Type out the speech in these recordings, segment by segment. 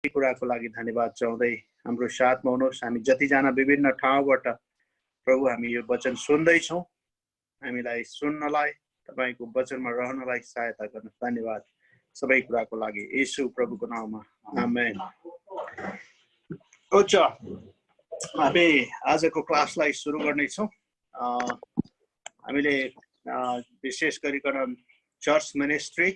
कुराको लागि धन्यवाद चाहँदै हाम्रो साथमा हुनुहोस्। हामी जतिजना विभिन्न ठाउँबाट प्रभु हामी यो वचन सुन्दैछौँ, हामीलाई सुन्नलाई, तपाईँको वचनमा रहनलाई सहायता गर्नु। धन्यवाद सबै कुराको लागि येशू प्रभुको नाममा, आमेन। उच्च हामी आजको क्लासलाई सुरु गर्नेछौँ। हामीले विशेष गरिकन चर्च मिनिस्ट्री,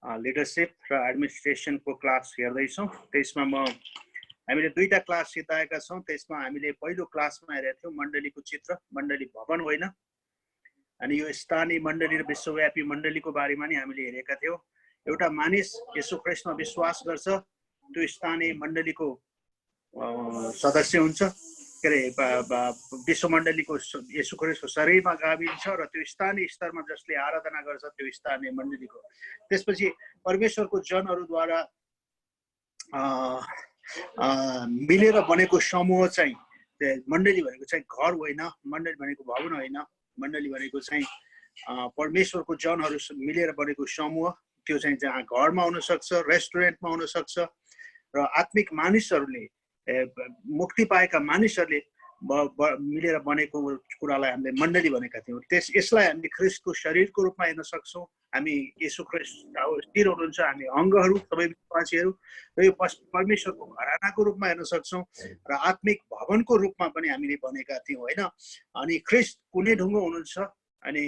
लिडरशिप र एडमिनिस्ट्रेसनको क्लास हेर्दैछौँ। त्यसमा हामीले दुईटा क्लास सिकाएका छौँ। त्यसमा हामीले पहिलो क्लासमा हेरेका थियौँ मण्डलीको चित्र, मण्डली भवन होइन, अनि यो स्थानीय मण्डली र विश्वव्यापी मण्डलीको बारेमा नि हामीले हेरेका थियौँ। एउटा मानिस येशू ख्रीष्टमा विश्वास गर्छ, त्यो स्थानीय मण्डलीको सदस्य हुन्छ, के अरे विश्व मण्डलीको येशू ख्रीष्टको शरीरमा गाभिन्छ र त्यो स्थानीय स्तरमा जसले आराधना गर्छ त्यो स्थानीय मण्डलीको। त्यसपछि परमेश्वरको जनहरूद्वारा मिलेर बनेको समूह चाहिँ मण्डली भनेको चाहिँ घर होइन, मण्डली भनेको भवन होइन, मण्डली भनेको चाहिँ परमेश्वरको जनहरू मिलेर बनेको समूह। त्यो चाहिँ जहाँ घरमा हुनसक्छ, रेस्टुरेन्टमा हुनसक्छ र आत्मिक मानिसहरूले मुक्ति पाएका मानिसहरूले मिलेर बनेको कुरालाई हामीले मण्डली भनेका थियौँ। यसलाई हामीले ख्रीष्टको शरीरको रूपमा हेर्न सक्छौँ। हामी येशू ख्रीष्ट शिर हुनुहुन्छ, हामी अङ्गहरू सबै विश्वासीहरू, र यो परमेश्वरको घरानाको रूपमा हेर्न सक्छौँ र आत्मिक भवनको रूपमा पनि हामीले बनेका थियौँ होइन। अनि ख्रीष्ट कुनै ढुङ्गो हुनुहुन्छ, अनि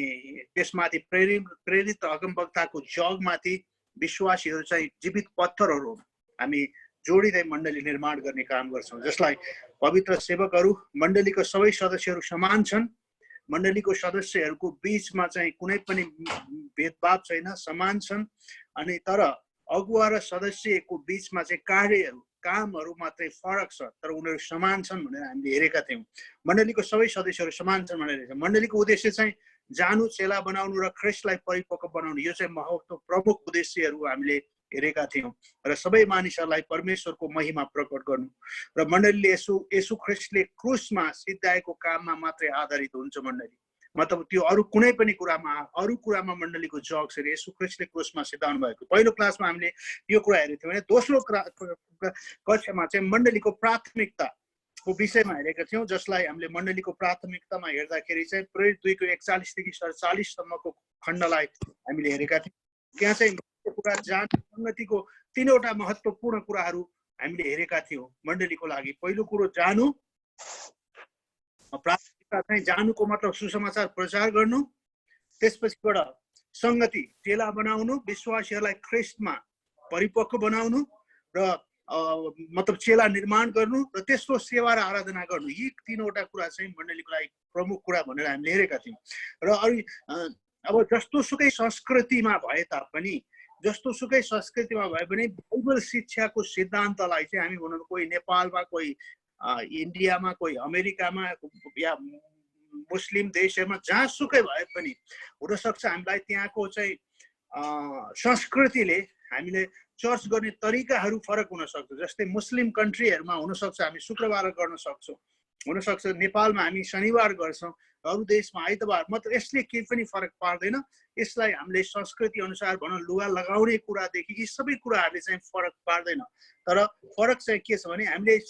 त्यसमाथि प्रेरित अगमवक्ताको जगमाथि विश्वासीहरू चाहिँ जीवित पत्थरहरू हामी जोडिँदै मण्डली निर्माण गर्ने काम गर्छौँ। जसलाई पवित्र सेवकहरू, मण्डलीको सबै सदस्यहरू समान छन्, मण्डलीको सदस्यहरूको बीचमा चाहिँ कुनै पनि भेदभाव छैन, समान छन्। अनि तर अगुवा र सदस्यको बीचमा चाहिँ कार्यहरू, कामहरू मात्रै फरक छ, तर उनीहरू समान छन् भनेर हामीले हेरेका थियौँ। मण्डलीको सबै सदस्यहरू समान छन् भनेर हेरेका। मण्डलीको उद्देश्य चाहिँ जानु, चेला बनाउनु र ख्रीष्टलाई परिपक्व बनाउनु, यो चाहिँ प्रमुख उद्देश्यहरू हामीले हेरेका थियौँ। र सबै मानिसहरूलाई परमेश्वरको महिमा प्रकट गर्नु र मण्डलीले येशू ख्रीष्टले क्रुसमा सिद्धाएको काममा मात्रै आधारित हुन्छ। मण्डली मतलब त्यो अरू कुनै पनि कुरामा मण्डलीको जग छ। येशू ख्रीष्टले क्रुसमा सिद्धाउनु भएको। पहिलो क्लासमा हामीले यो कुरा हेरेको थियौँ भने दोस्रो कक्षामा चाहिँ मण्डलीको प्राथमिकताको विषयमा हेरेका थियौँ, जसलाई हामीले मण्डलीको प्राथमिकतामा हेर्दाखेरि चाहिँ प्रेरित 2को 41 देखि 47 सम्मको खण्डलाई हामीले हेरेका थियौँ। त्यहाँ चाहिँ कुरा संगतिको तीनवटा महत्त्वपूर्ण कुराहरू हामीले हेरेका थियौँ मण्डलीको लागि। पहिलो कुरो जानु, प्राथमिकता चाहिँ जानुको मतलब सुसमाचार प्रचार गर्नु, त्यसपछिबाट संगति चेला बनाउनु, विश्वासीहरूलाई ख्रीष्टमा परिपक्व बनाउनु र मतलब चेला निर्माण गर्नु, र तेस्रो सेवा र आराधना गर्नु। यी तीनवटा कुरा चाहिँ मण्डलीको लागि प्रमुख कुरा भनेर हामीले हेरेका थियौँ। र अब जस्तोसुकै संस्कृतिमा भए तापनि बाइबल शिक्षाको सिद्धान्तलाई चाहिँ हामी भनौँ, कोही नेपालमा, कोही इन्डियामा, कोही अमेरिकामा या मुस्लिम देशहरूमा जहाँसुकै भए पनि हुनसक्छ हामीलाई त्यहाँको चाहिँ संस्कृतिले हामीले चर्च गर्ने तरिकाहरू फरक हुनसक्छ। जस्तै मुस्लिम कन्ट्रीहरूमा हुनसक्छ हामी शुक्रबार गर्न सक्छौँ, हुनसक्छ नेपालमा हामी शनिबार गर्छौँ, अरू देशमा आइतबार। मतलब यसले केही पनि फरक पार्दैन। यसलाई हामीले संस्कृति अनुसार भनौँ, लुगा लगाउने कुरादेखि यी सबै कुराहरूले चाहिँ फरक पार्दैन। तर फरक चाहिँ के छ भने हामीले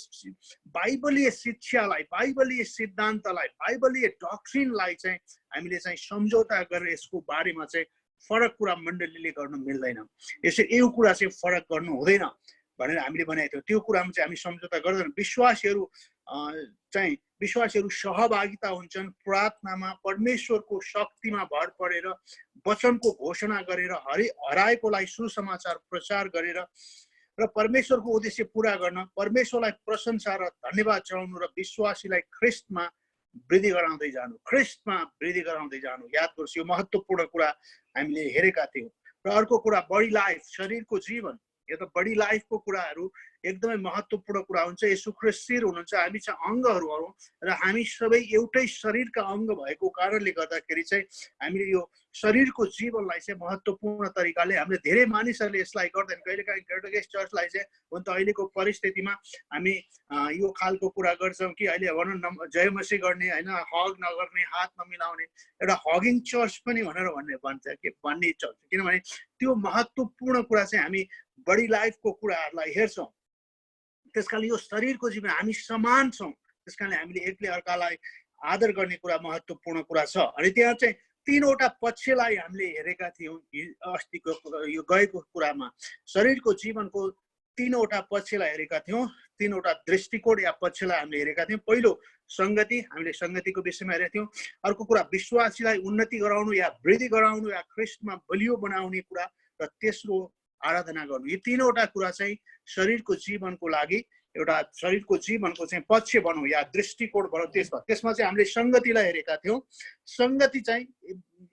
बाइबलीय शिक्षालाई, बाइबलीय सिद्धान्तलाई, बाइबलीय डक्ट्रिनलाई चाहिँ हामीले चाहिँ सम्झौता गरेर यसको बारेमा चाहिँ फरक कुरा मण्डलीले गर्नु मिल्दैन। यसरी यो कुरा चाहिँ फरक गर्नु हुँदैन भनेर हामीले भनेको थियौँ। त्यो कुरामा चाहिँ हामी सम्झौता गर्दैनौँ। विश्वासीहरू सहभागिता हुन्छन् प्रार्थनामा, परमेश्वरको शक्तिमा भर परेर, वचनको घोषणा गरेर, हराएकोलाई सुसमाचार प्रचार गरेर र परमेश्वरको उद्देश्य पुरा गर्न, परमेश्वरलाई प्रशंसा र धन्यवाद चढाउनु र विश्वासीलाई ख्रीष्टमा वृद्धि गराउँदै जानु, ख्रीष्टमा वृद्धि गराउँदै जानु। याद गर्छु, यो महत्त्वपूर्ण कुरा हामीले हेरेका थियौँ। र अर्को कुरा बडी लाइफ, शरीरको जीवन। यो त बडी लाइफको कुराहरू एकदमै महत्त्वपूर्ण कुरा हुन्छ। येशू ख्रीष्ट शिर हुनुहुन्छ, हामी चाहिँ अङ्गहरू हौँ र हामी सबै एउटै शरीरका अङ्ग भएको कारणले गर्दाखेरि चाहिँ हामीले यो शरीरको जीवनलाई चाहिँ महत्त्वपूर्ण तरिकाले हामीले धेरै मानिसहरूले यसलाई गर्दैन। कहिलेकाहीँ ग्रेटर चर्चलाई चाहिँ हुन त अहिलेको परिस्थितिमा हामी यो खालको कुरा गर्छौँ कि अहिले भनौँ न जयमसी गर्ने होइन, हग नगर्ने, हात नमिलाउने, एउटा हगिङ चर्च पनि भन्छ कि भन्ने चर्च, किनभने त्यो महत्त्वपूर्ण कुरा चाहिँ हामी बडी लाइफको कुराहरूलाई हेर्छौँ। त्यस कारणले यो शरीरको जीवन हामी समान छौँ, त्यस कारणले हामीले एकले अर्कालाई आदर गर्ने कुरा महत्त्वपूर्ण कुरा छ। अनि त्यहाँ चाहिँ तीनवटा पक्षलाई हामीले हेरेका थियौँ अस्तिको यो गएको कुरामा। शरीरको जीवनको तीनवटा पक्षलाई हेरेका थियौँ, तीनवटा दृष्टिकोण या पक्षलाई हामीले हेरेका थियौँ। पहिलो संगति, हामीले संगतिको विषयमा हेरेका थियौँ। अर्को कुरा विश्वासीलाई उन्नति गराउनु या वृद्धि गराउनु या ख्रिस्टमा बलियो बनाउने कुरा, र तेस्रो आराधना गर्नु। यो तीनवटा कुरा चाहिँ शरीरको जीवनको लागि एउटा शरीरको जीवनको चाहिँ पक्ष भनौँ या दृष्टिकोण भनौँ। त्यसमा चाहिँ हामीले संगतिलाई हेरेका थियौँ। संगति चाहिँ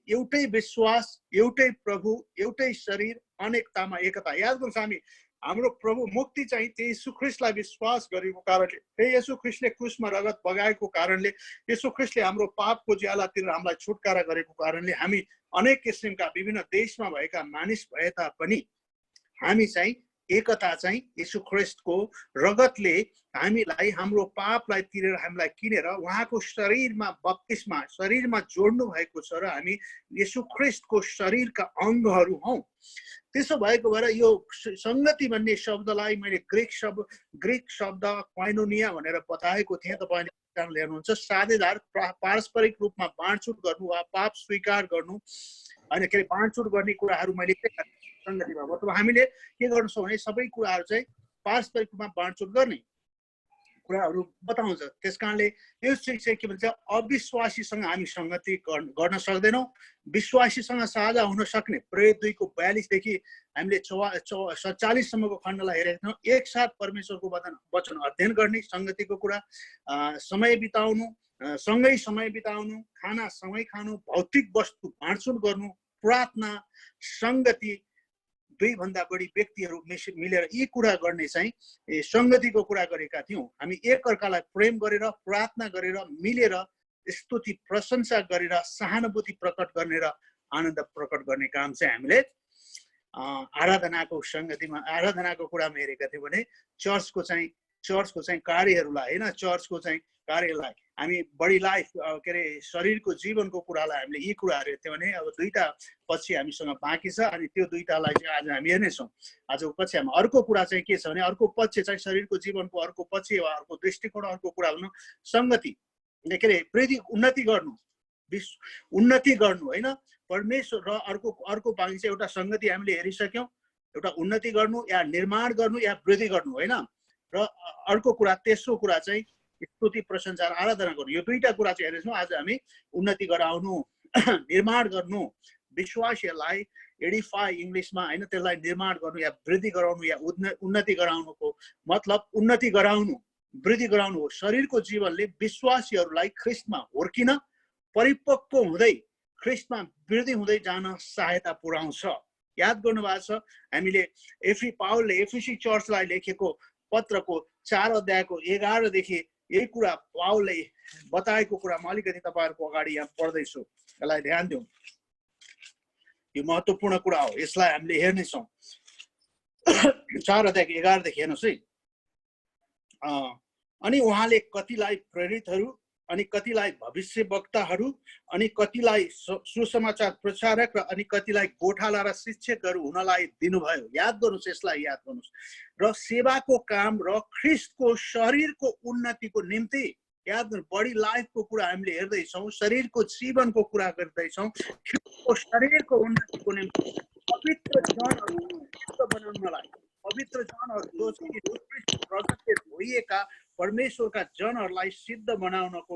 एउटै विश्वास, एउटै प्रभु, एउटै शरीर, अनेकतामा एकता। याद गर्नुहोस्, हामी हाम्रो प्रभु मुक्ति चाहिँ येशू ख्रीष्टलाई विश्वास गरेको कारणले, येशू ख्रीष्टले क्रुसमा रगत बगाएको कारणले, येशू ख्रीष्टले हाम्रो पापको ज्यालातिर हामीलाई छुटकारा गरेको कारणले हामी अनेक किसिमका विभिन्न देशमा भएका मानिस भए तापनि हामी चाहिँ एकता चाहिँ येशू ख्रीष्टको रगतले हामीलाई हाम्रो पापलाई तिरेर हामीलाई किनेर उहाँको शरीरमा बप्तिस्मा शरीरमा जोड्नु भएको छ र हामी येशू ख्रीष्टको शरीरका अङ्गहरू हौँ। त्यसो भएको भएर यो संगति भन्ने शब्दलाई मैले ग्रिक शब्द कोइनोनिया भनेर बताएको थिएँ। तपाईँले हेर्नुहुन्छ, साझेदार, पारस्परिक रूपमा बाँडचुट गर्नु वा पाप स्वीकार गर्नु, होइन के अरे बाँडचुट गर्ने कुराहरू मैले संगतिमा। मतलब हामीले के गर्छौँ भने सबै कुराहरू चाहिँ पारस्परिक रूपमा बाँडचुट गर्ने कुराहरू बताउँछ। त्यस कारणले यो चाहिँ के भन्छ, अविश्वासीसँग हामी संगति गर्न सक्दैनौँ। विश्वासीसँग साझा हुन सक्ने प्रेरित 2:42 देखि हामीले 47 सम्मको खण्डलाई हेरेका थियौँ। एकसाथ परमेश्वरको वचन अध्ययन गर्ने, संगतिको कुरा, समय बिताउनु, सँगै समय बिताउनु, खाना सँगै खानु, भौतिक वस्तु बाँडचुट गर्नु, प्रार्थना, संगति, दुईभन्दा बढी व्यक्तिहरू मिलेर यी कुरा गर्ने चाहिँ संगतिको कुरा गरेका थियौँ। हामी एकअर्कालाई प्रेम गरेर, प्रार्थना गरेर, मिलेर स्तुति प्रशंसा गरेर, सहानुभूति प्रकट गर्ने र आनन्द प्रकट गर्ने काम चाहिँ हामीले आराधनाको संगतिमा, आराधनाको कुरामा हेरेका थियौँ। भने चर्चको चाहिँ कार्यहरूलाई, होइन, चर्चको चाहिँ कार्यलाई हामी बडी लाइफ के अरे शरीरको जीवनको कुरालाई हामीले यी कुराहरू हेर्थ्यौँ भने अब दुईटा पक्ष हामीसँग बाँकी छ। अनि त्यो दुईटालाई चाहिँ आज हामी हेर्नेछौँ। आजको कक्षामा अर्को कुरा चाहिँ के छ भने, अर्को पक्ष चाहिँ शरीरको जीवनको अर्को पक्ष वा अर्को दृष्टिकोण, अर्को कुरा भन्नु संगति, के अरे वृद्धि, उन्नति गर्नु, उन्नति गर्नु, होइन, परमेश्वर। र अर्को बाँकी चाहिँ एउटा संगति हामीले हेरिसक्यौँ, एउटा उन्नति गर्नु या निर्माण गर्नु या वृद्धि गर्नु, होइन। र अर्को कुरा, तेस्रो कुरा चाहिँ स्तुति प्रशंसा आराधना गर्नु। यो दुईटा कुरा चाहिँ हेर्छौँ। आज हामी उन्नति गराउनु, निर्माण गर्नु, विश्वासीहरूलाई एडिफाई इङ्ग्लिसमा, होइन, त्यसलाई निर्माण गर्नु या वृद्धि गराउनु या उन्नति गराउनुको मतलब उन्नति गराउनु, वृद्धि गराउनु हो। शरीरको जीवनले विश्वासीहरूलाई ख्रिस्टमा हुर्किन, परिपक्व हुँदै ख्रिस्टमा वृद्धि हुँदै जान सहायता पुर्याउँछ। याद गर्नुभएको छ, हामीले पावलले एफिसी चर्चलाई लेखेको पत्रको 4 अध्यायको 11 देखि यही कुरा पावलले बताएको कुरा म अलिकति तपाईँहरूको अगाडि यहाँ पढ्दैछु। यसलाई ध्यान दिउँ, यो महत्त्वपूर्ण कुरा हो, यसलाई हामीले हेर्नेछौँ। 4 अध्यायको 11 देखि हेर्नुहोस् है। अनि उहाँले कतिलाई प्रेरितहरू, अनि कतिलाई भविष्यवक्ताहरू, अनि कतिलाई सुसमाचार प्रचारक, र अनि कतिलाई गोठाला र शिक्षकहरू हुनलाई दिनुभयो। याद गर्नुहोस्, यसलाई याद गर्नुहोस्। र सेवाको काम र ख्रिस्टको शरीरको उन्नतिको निम्ति, याद गर्नु, बडी लाइफको कुरा हामीले हेर्दैछौँ, शरीरको जीवनको कुरा गर्दैछौँ। ख्रिस्टको शरीरको उन्नतिको निम्ति पवित्र जनहरू बनाउनलाई, पवित्र जनहरू जो रगतले धोइएका परमेश्वरका जनहरूलाई सिद्ध बनाउनको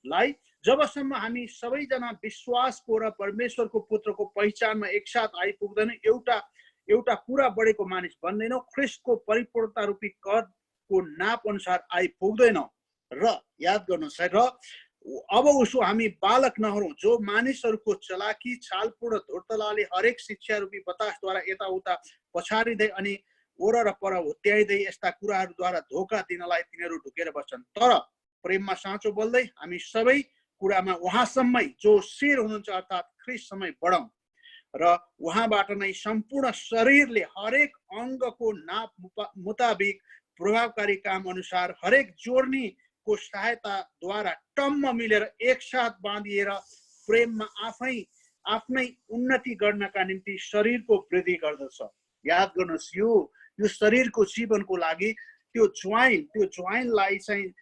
लागि, जबसम्म हामी सबैजना विश्वासको र परमेश्वरको पुत्रको पहिचानमा एकसाथ आइपुग्दैन, एउटा पुरा बढेको मानिस बन्दैनौँ, ख्रिस्टको परिपूर्णता रूपी कदको नाप अनुसार आइपुग्दैनौँ। र याद गर्नुहोस्, र अब उसो हामी बालक नहरौँ, जो मानिसहरूको चलाकी, छालपूर्ण धूर्तताले हरेक शिक्षा रूपी बतासद्वारा यताउता पछारिँदै अनि ओर र पर हुत्याइँदै यस्ता कुराहरूद्वारा धोका दिनलाई तिनीहरू ढुकेर बस्छन्। तर प्रेममा साँचो बोल्दै हामी सबै कुरामा उहाँसम्मै जो शिर हुनुहुन्छ अर्थात् ख्रीष्टसम्मै बढौँ र उहाँबाट नै सम्पूर्ण शरीरले हरेक अङ्गको नाप मुताबिक प्रभावकारी काम अनुसार हरेक जोड्नीको सहायताद्वारा टम्म मिलेर एकसाथ बाँधिएर प्रेममा आफ्नै उन्नति गर्नका निम्ति शरीरको वृद्धि गर्दछ। याद गर्नुहोस्, यो शरीरको जीवनको लागि त्यो ज्वाइनलाई चाहिँ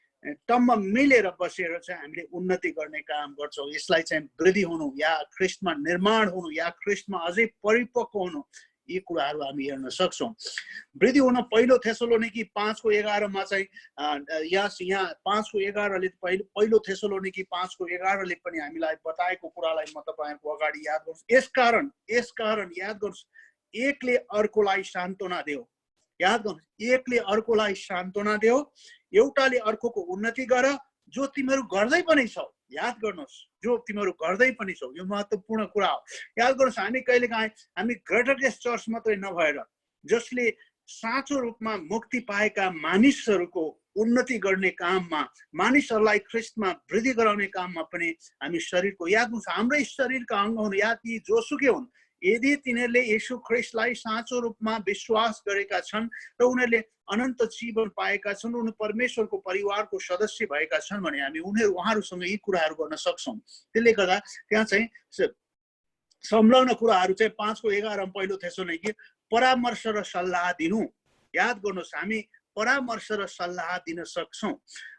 टम्म मिलेर बसेर चाहिँ हामीले उन्नति गर्ने काम गर्छौँ। यसलाई चाहिँ वृद्धि हुनु या ख्रीष्टमा निर्माण हुनु या ख्रीष्टमा अझै परिपक्व हुनु, यी कुराहरू हामी हेर्न सक्छौँ। वृद्धि हुन पहिलो थेसलोनिकी 5:11 चाहिँ यहाँ 5:11ले पहिलो थेसलोनिकी 5:11ले पनि हामीलाई बताएको कुरालाई म तपाईँहरूको अगाडि याद गर्छु। यसकारण याद गर्नुहोस्, एकले अर्कोलाई सान्त्वना देऊ। याद गर्नुहोस्, एकले अर्कोलाई सान्त्वना देऊ, एउटाले अर्कोको उन्नति गर जो तिमीहरू गर्दै पनि छौ। याद गर्नुहोस्, जो तिमीहरू गर्दै पनि छौ, यो महत्त्वपूर्ण कुरा हो। याद गर्नुहोस्, हामी कहिलेकाहीँ हामी ग्रेटर गेस्ट चर्च मात्रै नभएर जसले साँचो रूपमा मुक्ति पाएका मानिसहरूको उन्नति गर्ने काममा, मानिसहरूलाई ख्रीष्टमा वृद्धि गराउने काममा पनि हामी शरीरको, याद गर्नुहोस्, हाम्रै शरीरका अङ्ग हुन्, या ती जोसुकै हुन्, यदि तिनीहरूले येशू ख्रीष्टलाई साँचो रूपमा विश्वास गरेका छन् र उनीहरूले अनन्त जीवन पाएका छन्, उनी परमेश्वरको परिवारको सदस्य भएका छन् भने हामी उहाँहरूसँग यी कुराहरू गर्न सक्छौँ। त्यसले गर्दा त्यहाँ चाहिँ संलग्न कुराहरू चाहिँ 5:11 पहिलो थेसलोनिकी परामर्श र सल्लाह दिनु। याद गर्नुहोस्, हामी परामर्श र सल्लाह दिन सक्छौँ।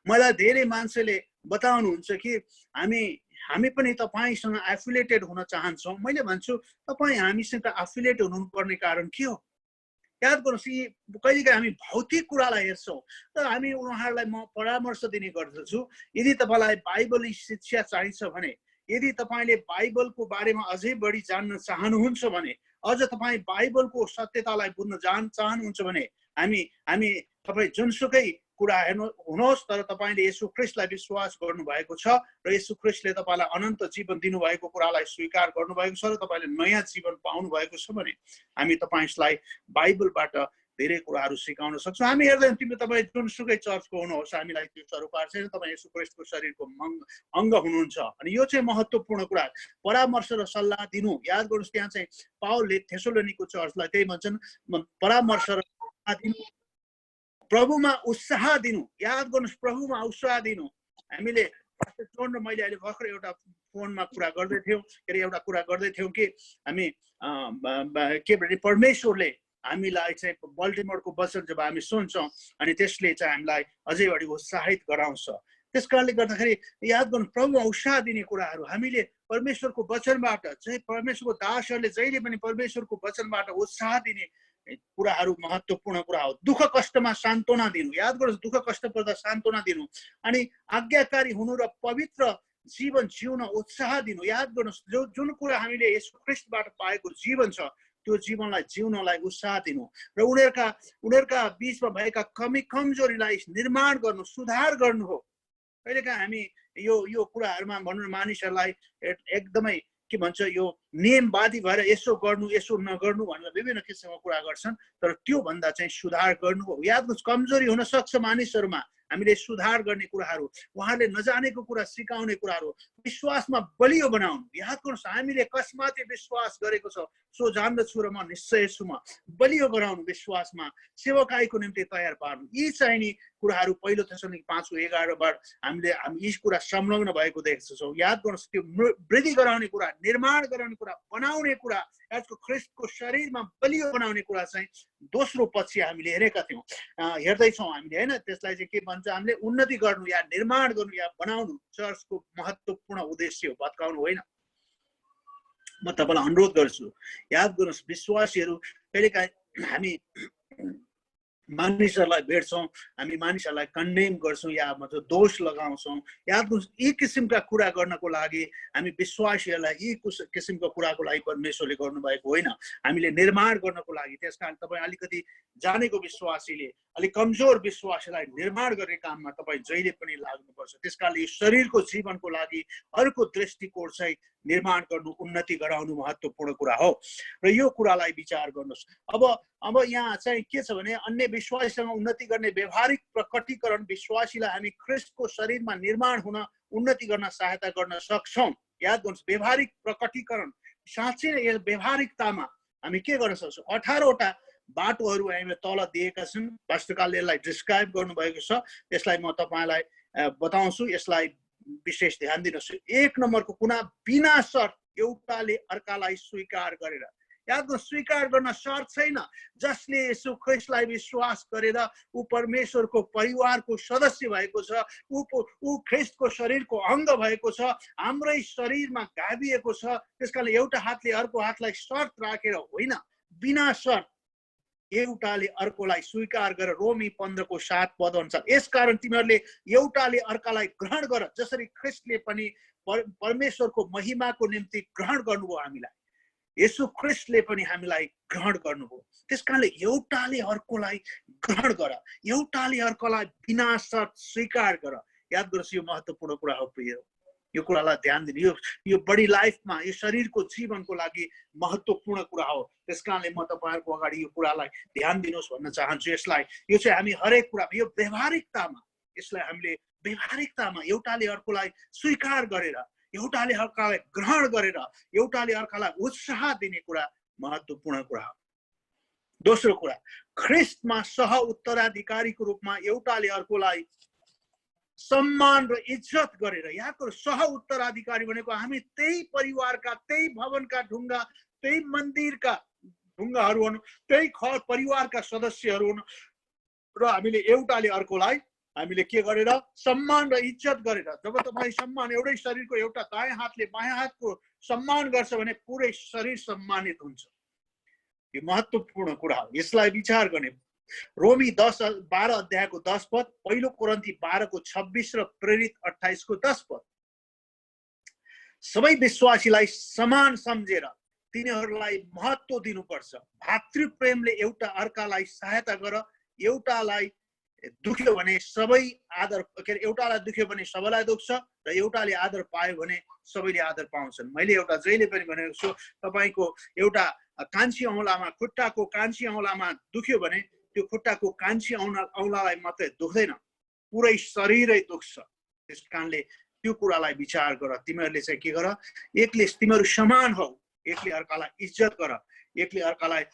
मलाई धेरै मान्छेले बताउनुहुन्छ कि हामी पनि तपाईँसँग एफिलिएटेड हुन चाहन्छौँ। मैले भन्छु, तपाईँ हामीसँग एफिलिएट हुनुपर्ने कारण के हो? याद गर्नुहोस्, यी कहिलेकाहीँ हामी भौतिक कुरालाई हेर्छौँ, तर हामी उहाँहरूलाई म परामर्श दिने गर्दछु। यदि तपाईँलाई बाइबली शिक्षा चाहिन्छ भने, यदि तपाईँले बाइबलको बारेमा अझै बढी जान्न चाहनुहुन्छ भने, अझ तपाईँ बाइबलको सत्यतालाई बुझ्न चाहनुहुन्छ भने हामी तपाईँ जुनसुकै कुरा हुनुहोस्, तर तपाईँले येशू ख्रीष्टलाई विश्वास गर्नुभएको छ र येशू ख्रीष्टले तपाईँलाई अनन्त जीवन दिनुभएको कुरालाई स्वीकार गर्नुभएको छ र तपाईँले नयाँ जीवन पाउनु भएको छ भने हामी तपाईँलाई बाइबलबाट धेरै कुराहरू सिकाउन सक्छौँ। हामी हेर्दैनौँ, तपाईँ जुनसुकै चर्चको हुनुहोस्, हामीलाई त्यो सरोकार छैन, तपाईँ येशू ख्रीष्टको शरीरको अङ्ग हुनुहुन्छ। अनि यो चाहिँ महत्त्वपूर्ण कुरा, परामर्श र सल्लाह दिनु। याद गर्नुहोस्, त्यहाँ चाहिँ पावलले थेसलोनिको चर्चलाई त्यही भन्छन्, परामर्श र सल्लाह दिनु, प्रभुमा उत्साह दिनु। याद गर्नुहोस्, प्रभुमा उत्साह दिनु। हामीले मैले अहिले भर्खर एउटा फोनमा कुरा गर्दै थियौँ कि हामी के भन्छ, परमेश्वरले हामीलाई चाहिँ बल्टिमोरको वचन जब हामी सुन्छौँ अनि त्यसले चाहिँ हामीलाई अझै बढी उत्साहित गराउँछ। त्यस कारणले गर्दाखेरि याद गर्नु, प्रभुमा उत्साह दिने कुराहरू हामीले परमेश्वरको वचनबाट चाहिँ, परमेश्वरको दासहरूले जहिले पनि परमेश्वरको वचनबाट उत्साह दिने कुराहरू महत्त्वपूर्ण कुरा हो। दुःख कष्टमा सान्त्वना दिनु। याद गर्नुहोस्, दुःख कष्ट पर्दा सान्त्वना दिनु, अनि आज्ञाकारी हुनु र पवित्र जीवन जिउन उत्साह दिनु। याद गर्नुहोस्, जुन कुरा हामीले येशू ख्रीष्टबाट पाएको जीवन छ त्यो जीवनलाई जिउनलाई उत्साह दिनु र उनीहरूका बिचमा भएका कमजोरीलाई निर्माण गर्नु, सुधार गर्नु हो। कहिलेकाहीँ हामी यो कुराहरूमा भनौँ मानिसहरूलाई एकदमै के भन्छ, यो नियमवादी भएर यसो गर्नु यसो नगर्नु भनेर विभिन्न किसिमको कुरा गर्छन्, तर त्यो भन्दा चाहिँ सुधार गर्नु हो। याद गर्नुहोस्, कमजोरी हुन सक्छ मानिसहरूमा, हामीले सुधार गर्ने कुराहरू, उहाँले नजानेको कुरा सिकाउने कुराहरू, विश्वासमा बलियो बनाउनु। याद गर्नुहोस्, हामीले कसमाथि विश्वास गरेको छ सो जान्दछु र म निश्चय छु, म बलियो गराउनु, विश्वासमा सेवकाईको निम्ति तयार पार्नु। यी चाहिने कुराहरू पहिलो थेसलोनिकी 5:11बाट हामी यी कुरा संलग्न भएको देख्छौँ। याद गर्नुहोस्, त्यो वृद्धि गराउने कुरा, निर्माण गराउने कुरा, बनाउने कुरा, आजको ख्रीष्टको शरीरमा बलियो बनाउने कुरा चाहिँ दोस्रो पक्ष हामीले हेरेका थियौँ, हेर्दैछौँ हामीले, होइन? त्यसलाई चाहिँ के भन्छ, हामीले उन्नति गर्नु या निर्माण गर्नु या बनाउनु चर्चको महत्त्वपूर्ण उद्देश्य हो, भत्काउनु होइन। म तपाईँलाई अनुरोध गर्छु, याद गर्नुहोस्, विश्वासीहरू कहिलेकाहीँ हामी मानिसहरूलाई भेट्छौँ, हामी मानिसहरूलाई कन्डेम गर्छौँ या मतलब दोष लगाउँछौँ। याद गर्नुहोस्, यी किसिमका कुरा गर्नको लागि हामी विश्वासीहरूलाई यी किसिमको कुराको लागि परमेश्वरले गर्नुभएको होइन, हामीले निर्माण गर्नको लागि। त्यस कारण तपाईँ अलिकति जानेको विश्वासीले अलिक कमजोर विश्वासीलाई निर्माण गर्ने काममा तपाईँ जहिले पनि लाग्नुपर्छ। त्यस कारणले यो शरीरको जीवनको लागि अर्को दृष्टिकोण चाहिँ निर्माण गर्नु, उन्नति गराउनु महत्त्वपूर्ण कुरा हो र यो कुरालाई विचार गर्नुहोस्। अब अब यहाँ चाहिँ के छ भने अन्य विश्वासीसँग उन्नति गर्ने व्यवहारिक प्रकटीकरण विश्वासीलाई हामी ख्रिस्टको शरीरमा निर्माण हुन उन्नति गर्न सहायता गर्न सक्छौँ। याद गर्नुहोस्, व्यवहारिक प्रकटीकरण। साँच्चै नै यस व्यवहारिकतामा हामी के गर्न सक्छौँ? 18 वटा बाटोहरू हामीले तल दिएका छन्। वास्तुकालले यसलाई डिस्क्राइब गर्नुभएको छ। यसलाई म तपाईँलाई बताउँछु। यसलाई विशेष ध्यान दिनुहोस्। 1 नम्बरको कुना बिना शर्त एउटाले अर्कालाई स्वीकार गरेर। याद गर्नु, स्वीकार गर्न शर्त छैन। जसले यसो ख्रिस्टलाई विश्वास गरेर ऊ परमेश्वरको परिवारको सदस्य भएको छ, ऊ ख्रिस्टको शरीरको अङ्ग भएको छ, हाम्रै शरीरमा गाभिएको छ। त्यसकारण एउटा हातले अर्को हातलाई शर्त राखेर होइन, बिना शर्त एउटाले अर्कोलाई स्वीकार गर। रोमी 15:7 पद अनुसार यसकारण तिमीहरूले एउटाले अर्कालाई ग्रहण गर, जसरी ख्रिस्टले पनि परमेश्वरको महिमाको निम्ति ग्रहण गर्नुभयो हामीलाई। यसो ख्रिस्टले पनि हामीलाई ग्रहण गर्नुभयो। त्यसकारणले एउटाले अर्कोलाई ग्रहण गर, एउटाले अर्कोलाई बिना शर्त स्वीकार गर। याद गर्नुहोस्, यो महत्त्वपूर्ण कुरा हो प्रिय। यो कुरालाई ध्यान दिनु। यो बडी लाइफमा, यो शरीरको जीवनको लागि महत्त्वपूर्ण कुरा हो। त्यसकारणले म तपाईँहरूको अगाडि यो कुरालाई ध्यान दिनुहोस् भन्न चाहन्छु। यसलाई यो चाहिँ हामी हरेक कुरामा, यो व्यवहारिकतामा, यसलाई हामीले व्यवहारिकतामा एउटाले अर्कोलाई स्वीकार गरेर, एउटाले अर्कालाई ग्रहण गरेर, एउटाले अर्कालाई उत्साह दिने कुरा महत्त्वपूर्ण कुरा हो। दोस्रो कुरा, ख्रिस्टमा सह उत्तराधिकारीको रूपमा एउटाले अर्कोलाई सम्मान र इज्जत गरेर। यहाँको सह उत्तराधिकारी भनेको हामी त्यही परिवारका, त्यही भवनका ढुङ्गा, त्यही मन्दिरका ढुङ्गाहरू हुन्, त्यही परिवारका सदस्यहरू हुन् र हामीले एउटाले अर्कोलाई हामीले के गरेर सम्मान र इज्जत गरेर। जब तपाईँ सम्मान, एउटै शरीरको एउटा दायाँ हातले बायाँ हातको सम्मान गर्छ भने पुरै शरीर सम्मानित हुन्छ। यो महत्त्वपूर्ण कुरा हो। यसलाई विचार गर्ने। रोमी 12 अध्यायको 10 पद, पहिलो कोरिन्थी 12:26 र प्रेरित 28:10 पद। सबै विश्वासीलाई समान सम्झेर तिनीहरूलाई महत्त्व दिनुपर्छ। भातृप्रेमले एउटा अर्कालाई सहायता गर। एउटालाई दुख्यो भने सबै आदर, एउटालाई दुख्यो भने सबैलाई दुख्छ र एउटाले आदर पायो भने सबैले आदर पाउँछन्। मैले एउटा जहिले पनि भनेको छु, तपाईँको एउटा कान्छी औँलामा, खुट्टाको कान्छी औँलामा दुख्यो भने त्यो खुट्टाको कान्छी औँलालाई मात्रै दुख्दैन, पुरै शरीरै दुख्छ। त्यस कारणले त्यो कुरालाई विचार गर। तिमीहरूले चाहिँ के गर? एकले, तिमीहरू समान हौ, एकले अर्कालाई इज्जत गर, एकले अर्कालाई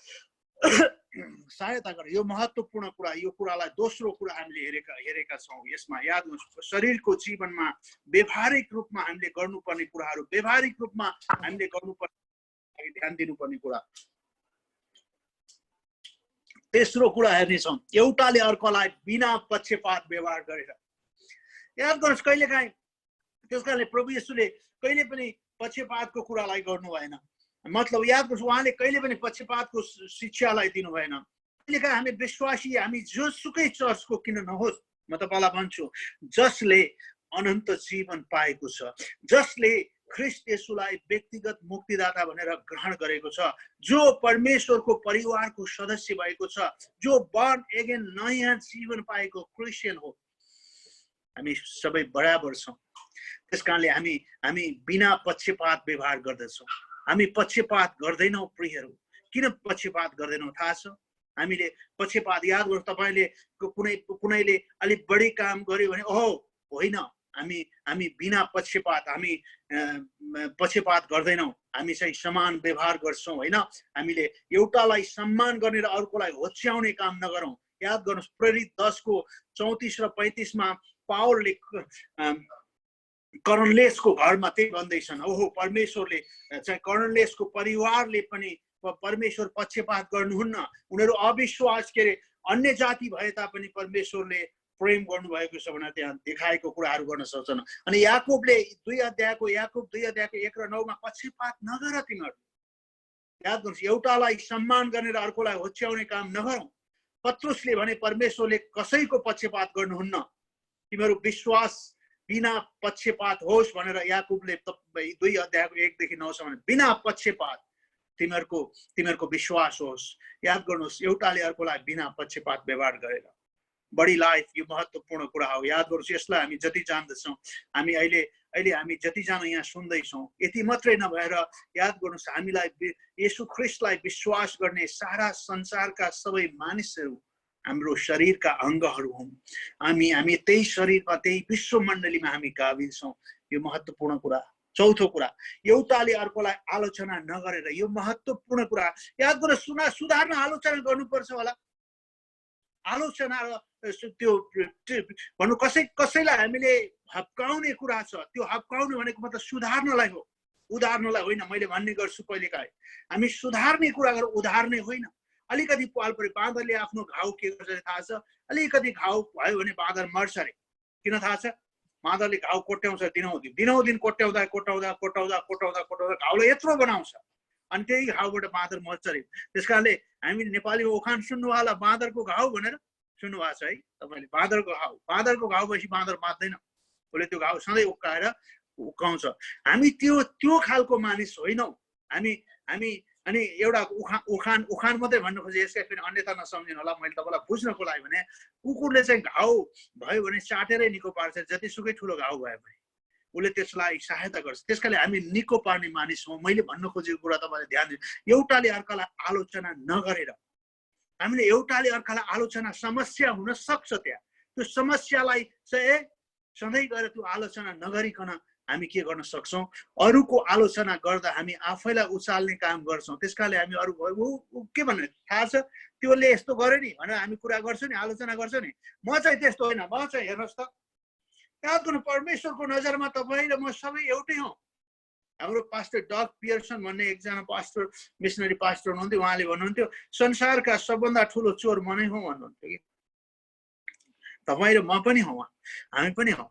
सहायता गर। यो महत्त्वपूर्ण कुरा। यो कुरालाई दोस्रो कुरा हामीले हेरेका छौँ यसमा। याद गर्नुहोस्, शरीरको जीवनमा व्यवहारिक रूपमा हामीले गर्नुपर्ने कुराहरू, व्यवहारिक रूपमा हामीले गर्नुपर्ने, ध्यान दिनुपर्ने कुरा। तेस्रो कुरा हेर्नेछौँ, एउटाले अर्कोलाई बिना पक्षपात व्यवहार गरेर। याद गर्नुहोस्, कहिलेकाहीँ त्यसकारणले प्रभु येशूले कहिले पनि पक्षपातको कुरालाई गर्नु भएन। मतलब याद गर्नुहोस्, उहाँले कहिले पनि पक्षपातको शिक्षालाई दिनु भएन। कहिलेकाहीँ हामी विश्वासी, हामी जोसुकै चर्चको किन नहोस्, म तपाईँलाई भन्छु, जसले अनन्त जीवन पाएको छ, जसले ख्रिस्ट येशूलाई व्यक्तिगत मुक्तिदाता भनेर ग्रहण गरेको छ, जो परमेश्वरको परिवारको सदस्य भएको छ, जो बर्न एगेन नयाँ जीवन पाएको क्रिस्चियन हो, हामी सबै बराबर छौँ। त्यसकारणले हामी बिना पक्षपात व्यवहार गर्दछौँ। हामी पक्षपात गर्दैनौँ प्रियहरू। किन पक्षपात गर्दैनौँ थाहा छ? हामीले पक्षपात, याद गर्नु, तपाईँले कुनैले अलिक बढी काम गर्यो भने ओहो होइन, हामी बिना पक्षपात, हामी पक्षपात गर्दैनौँ। हामी चाहिँ समान व्यवहार गर्छौँ होइन। हामीले एउटालाई सम्मान गर्ने र अर्कोलाई होच्याउने काम नगरौँ। याद गर्नुहोस्, प्रेरित 10:34 र 35 पावलले कर्नेलियसको घरमा त्यही भन्दैछन्। ओहो, परमेश्वरले चाहिँ कर्नेलियसको परिवारले पनि परमेश्वर पक्षपात गर्नुहुन्न। उनीहरू अविश्वास, के अरे अन्य जाति भए तापनि परमेश्वरले प्रेम गर्नुभएको छ भनेर त्यहाँ देखाएको कुराहरू गर्न सक्छन्। अनि याकुबले 2 अध्यायको 1 र 9 पक्षपात नगर तिमीहरू। याद गर्नुहोस्, एउटालाई सम्मान गर्ने र अर्कोलाई होच्याउने काम नगरौँ। पत्रुसले भने परमेश्वरले कसैको पक्षपात गर्नुहुन्न, तिमीहरू विश्वास बिना पक्षपात होस् भनेर याकुबले 2 अध्यायको 1देखि 9सम्म बिना पक्षपात तिमीहरूको विश्वास होस्। याद गर्नुहोस्, एउटाले अर्कोलाई बिना पक्षपात व्यवहार गरेर। बडी लाइफ, यो महत्त्वपूर्ण कुरा हो। याद गर्नुहोस्, यसलाई हामी जति जान्दछौँ, हामी अहिले अहिले हामी जतिजना यहाँ सुन्दैछौँ यति मात्रै नभएर याद गर्नुहोस्, हामीलाई येशू ख्रीष्टलाई विश्वास गर्ने सारा संसारका सबै मानिसहरू हाम्रो शरीरका अङ्गहरू हुन्। हामी त्यही शरीरमा त्यही विश्व मण्डलीमा हामी गाभिन छौँ। यो महत्त्वपूर्ण कुरा। चौथो कुरा, एउटाले अर्कोलाई आलोचना नगरेर। यो महत्त्वपूर्ण कुरा। याद गर्नुहोस्, सुधार्न आलोचना गर्नुपर्छ होला। आलोचना र त्यो भन्नु कसैलाई हामीले हप्काउने कुरा छ, त्यो हप्काउने भनेको मतलब सुधार्नलाई हो, उधार्नलाई होइन। मैले भन्ने गर्छु कहिलेकाहीँ हामी सुधार्ने कुरा गरेर उधार्ने होइन। अलिकति पाल पऱ्यो, बाँदरले आफ्नो घाउ के गर्छ थाहा छ? अलिकति घाउ भयो भने बाँदर मर्छ अरे। किन थाहा छ? बाँदरले घाउ कोट्याउँछ दिनौँ दिन कोट्याउँदा घाउलाई यत्रो बनाउँछ अनि त्यही घाउबाट बाँदर मर्छ अरे। त्यस कारणले हामी नेपालीमा उखान सुन्नु होला, बाँदरको घाउ भनेर सुन्नु भएको छ है तपाईँले? बाँदरको घाउ भएपछि बाँदर बाँच्दैन, उसले त्यो घाउ सधैँ उक्काउँछ। हामी त्यो खालको मानिस होइनौँ हामी। अनि एउटा उखान मात्रै भन्नु खोजेँ, यसका पनि अन्यथा नसम्झिनु होला, मैले तपाईँलाई बुझ्नको लागि भने कुकुरले चाहिँ घाउ भयो भने चाटेरै निको पार्छ, जतिसुकै ठुलो घाउ भयो भने उसले त्यसलाई सहायता गर्छ। त्यसकारण हामी निको पार्ने मानिस हौँ। मैले भन्नु खोजेको कुरा तपाईँले ध्यान दिनु, एउटाले अर्कालाई आलोचना नगरेर। हामीले एउटाले अर्कालाई आलोचना, समस्या हुन सक्छ त्यहाँ, त्यो समस्यालाई चाहिँ सधैँ गएर त्यो आलोचना नगरिकन हामी के गर्न सक्छौँ? अरूको आलोचना गर्दा हामी आफैलाई उचाल्ने काम गर्छौँ। त्यस कारणले हामी अरू के भन्ने थाहा छ, त्यसले यस्तो गर्यो नि भनेर हामी कुरा गर्छौँ नि, आलोचना गर्छौँ नि। म चाहिँ त्यस्तो होइन, म चाहिँ हेर्नुहोस् त, याद गर्नु, परमेश्वरको नजरमा तपाईँ र म सबै एउटै हौँ। हाम्रो पास्टर डग पियर्सन भन्ने एकजना पास्टर, मिसनरी पास्टर हुनुहुन्थ्यो, उहाँले भन्नुहुन्थ्यो संसारका सबभन्दा ठुलो चोर म नै हौँ भन्नुहुन्थ्यो कि। तपाईँ र म पनि हौँ, हामी पनि हौँ।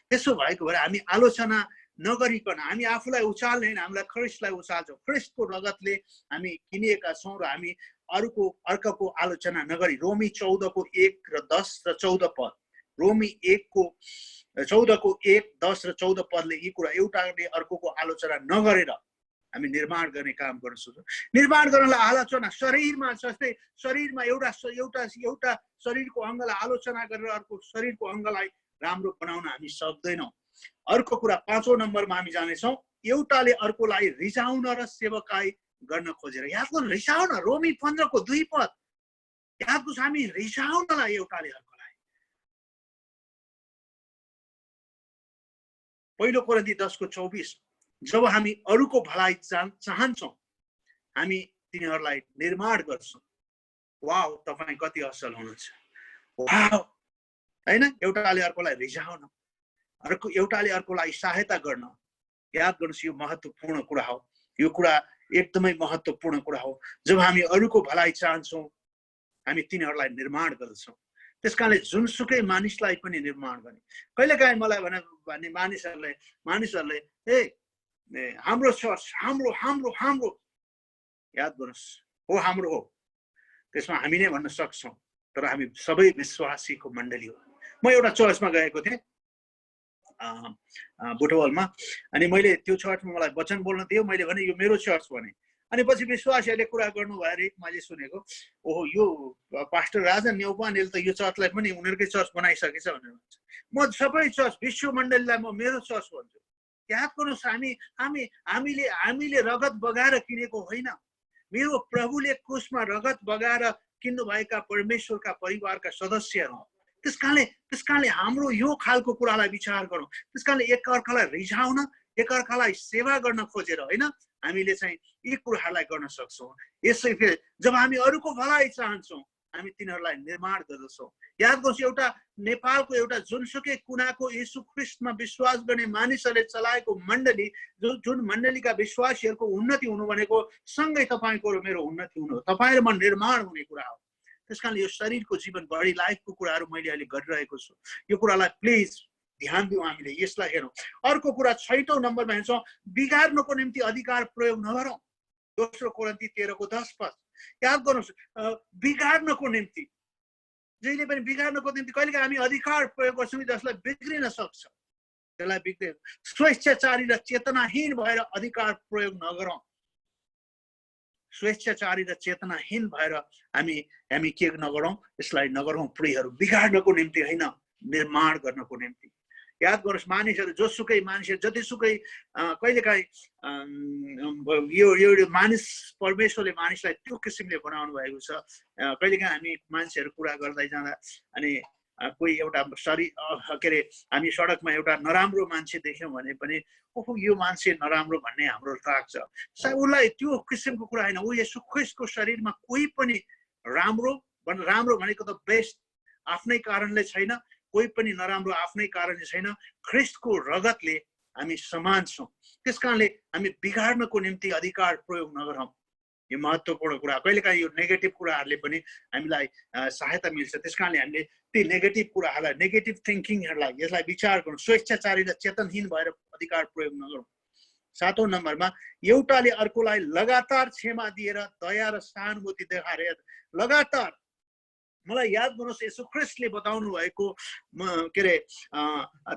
त्यसो भएको भएर हामी आलोचना नगरिकन हामी आफूलाई उचाल्ने होइन, हामीलाई ख्रिस्टलाई उचाल्छौँ। ख्रिस्टको रगतले हामी किनिएका छौँ र हामी अर्काको आलोचना नगरी। रोमी 14:1 र 10 र 14 पद, रोमी 14:1-10-14 यी कुरा, एउटाले अर्कोको आलोचना नगरेर हामी निर्माण गर्ने काम गर्न सक्छौँ। निर्माण गर्नलाई आलोचना शरीरमा जस्तै शरीरमा एउटा शरीरको अङ्गलाई आलोचना गरेर अर्को शरीरको अङ्गलाई राम्रो बनाउन हामी सक्दैनौँ। अर्को कुरा 5औं नम्बरमा हामी जानेछौँ, एउटाले अर्कोलाई रिसाउन र सेवकाई गर्न खोजेर। याद गर्नु, रिसाउन, रोमी 15:2 पद, याद गर्नुहोस्, हामी रिसाउनलाई एउटाले अर्कोलाई। पहिलो कोरिन्थी 10:24, जब हामी अरूको भलाइ चाहन्छौँ हामी तिनीहरूलाई निर्माण गर्छौँ। वाउ, तपाईँ कति असल हुनुहुन्छ! वाउ, हैन? एउटाले अर्कोलाई रिसाउन, एउटाले अर्कोलाई सहायता गर्न। याद गर्नुहोस्, यो महत्त्वपूर्ण कुरा हो। यो कुरा एकदमै महत्त्वपूर्ण कुरा हो। जब हामी अरूको भलाइ चाहन्छौँ हामी तिनीहरूलाई निर्माण गर्छौँ। त्यसकारणले जुनसुकै मानिसलाई पनि निर्माण गर्ने। कहिलेकाहीँ मलाई भने मानिसहरूले हाम्रो चर्च हाम्रो याद गर्नुहोस्, हो हाम्रो हो, त्यसमा हामी नै भन्न सक्छौँ, तर हामी सबै विश्वासीको मण्डली हो। म एउटा चर्चमा गएको थिएँ बुटवलमा, अनि मैले त्यो चर्चमा मलाई वचन बोल्न दियो, मैले भने यो मेरो चर्च भने। अनि पछि विश्वासीहरूले कुरा गर्नुभयो अरे, मैले सुनेको, ओहो यो पास्टर राजन न्यौपानेले त यो चर्चलाई पनि उनीहरूकै चर्च बनाइसकेछ भनेर भन्छ। म सबै चर्च विश्व मण्डलीलाई म मेरो चर्च भन्छु। याद गर्नुहोस्, हामीले रगत बगाएर किनेको होइन, मेरो प्रभुले क्रुसमा रगत बगाएर किन्नुभएका परमेश्वरका परिवारका सदस्यहरू। त्यसकारणले हाम्रो यो खालको कुरालाई विचार गरौँ। त्यसकारणले एकअर्कालाई रिझाउन, एकअर्कालाई सेवा गर्न खोजेर होइन, हामीले चाहिँ यी कुराहरूलाई गर्न सक्छौँ। यसै फेरि जब हामी अरूको भलाइ चाहन्छौँ हामी तिनीहरूलाई निर्माण गर्दछौँ। याद गर्नुहोस्, एउटा नेपालको एउटा जुनसुकै कुनाको यीशु ख्रिस्टमा विश्वास गर्ने मानिसहरूले चलाएको मण्डली, जुन मण्डलीका विश्वासीहरूको उन्नति हुनु भनेको सँगै तपाईँको र मेरो उन्नति हुनु हो, तपाईँ र म निर्माण हुने कुरा हो। त्यसकारणले यो शरीरको जीवन बढी लाइफको कुराहरू मैले अहिले गरिरहेको छु। यो कुरालाई प्लिज ध्यान दिउँ, हामीले यसलाई हेरौँ। अर्को कुरा 6औं नम्बरमा हेर्छौँ, बिगार्नको निम्ति अधिकार प्रयोग नगरौँ। दोस्रो कोरिन्थी 13:10 पद, याद गर्नुहोस्, बिगार्नको निम्ति, जहिले पनि बिगार्नको निम्ति कहिलेकाहीँ हामी अधिकार प्रयोग गर्छौँ जसलाई बिग्रिन सक्छ, त्यसलाई बिग्रिन। स्वेच्छाचारी र चेतनाहीन भएर अधिकार प्रयोग नगरौँ। स्वेच्छाचारी र चेतनाहीन भएर हामी के नगरौँ, यसलाई नगरौँ प्रियहरू, बिगार्नको निम्ति होइन, निर्माण गर्नको निम्ति। याद गर्नुहोस्, मानिसहरू जोसुकै मानिसहरू जतिसुकै कहिलेकाहीँ यो मानिस परमेश्वरले मानिसलाई त्यो किसिमले बनाउनु भएको छ। कहिलेकाहीँ हामी मान्छेहरू कुरा गर्दै जाँदा अनि कोही एउटा शरीर के अरे हामी सडकमा एउटा नराम्रो मान्छे देख्यौँ भने पनि ओहो यो मान्छे नराम्रो भन्ने हाम्रो लाग्छ। सायद उसलाई त्यो किसिमको कुरा होइन। ऊ येशू ख्रीष्टको शरीरमा कोही पनि राम्रो भनेको त बेस्ट आफ्नै कारणले छैन, कोही पनि नराम्रो आफ्नै कारणले छैन। ख्रीष्टको रगतले हामी समान छौँ। त्यसकारणले हामी बिगार्नको निम्ति अधिकार प्रयोग नगरौँ। यो महत्त्वपूर्ण कुरा। कहिलेकाहीँ यो नेगेटिभ कुराहरूले पनि हामीलाई सहायता मिल्छ। त्यसकारणले हामीले ती नेगेटिभ कुराहरूलाई, नेगेटिभ थिङ्किङहरूलाई यसलाई विचार गरौँ। स्वेच्छाचारी र चेतनहीन भएर अधिकार प्रयोग नगरौँ। 7औं नम्बरमा एउटाले अर्कोलाई लगातार क्षमा दिएर दया र सहानुभूति देखाएर। लगातार मलाई याद गर्नुहोस्, यसो ख्रीष्टले बताउनु भएको के अरे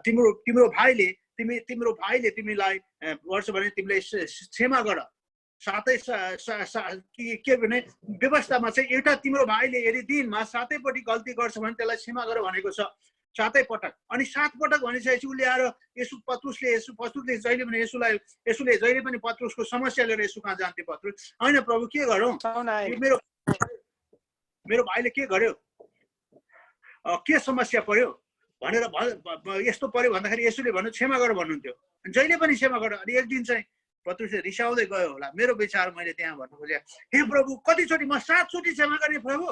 तिम्रो भाइले तिमीलाई गर्छ भने तिमीले क्षमा गर। साथै के भने व्यवस्थामा चाहिँ एउटा तिम्रो भाइले यदि दिनमा 7 पटक गल्ती गर्छ भने त्यसलाई क्षमा गर भनेको छ। 7 पटक। अनि 7 पटक भनिसकेपछि उसले आएर पत्रुसले जहिले पनि यसुले जहिले पनि पत्रुसको समस्या लिएर यसु कहाँ जान्थे। पत्रुस होइन प्रभु के गरौँ, मेरो भाइले के गर्यो, के समस्या पर्यो भनेर यस्तो पर्यो भन्दाखेरि यसुले भन्नु क्षमा गर भन्नुहुन्थ्यो। जहिले पनि क्षमा गर। अनि एक दिन चाहिँ पत्रुसले रिसाउँदै गयो होला, मेरो विचार मैले त्यहाँ भन्नु खोजेँ, हे प्रभु कतिचोटि म 7 चोटि क्षमा गर्ने प्रभु,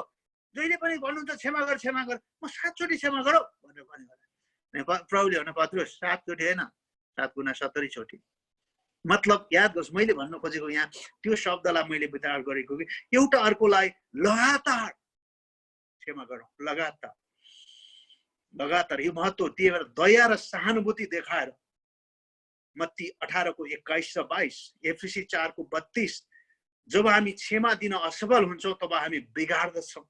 जहिले पनि भन्नुहुन्छ क्षमा गर म 7 चोटि क्षमा गर भनेर भन्यो। प्रभुले भन्नु पत्रुस 7 चोटि होइन 7 गुणा 70 चोटि। मतलब याद गर्नुहोस्, मैले भन्नु खोजेको यहाँ त्यो शब्दलाई मैले विचार गरेको कि एउटा अर्कोलाई लगातार क्षमा गरौँ। लगातार यो महत्त्व। त्यही भएर दया र सहानुभूति देखाएर। मत्ती 18:21 र 22, एफिसी 4:32, जब हामी क्षमा दिन असफल हुन्छौँ तब हामी बिगार्दछौँ।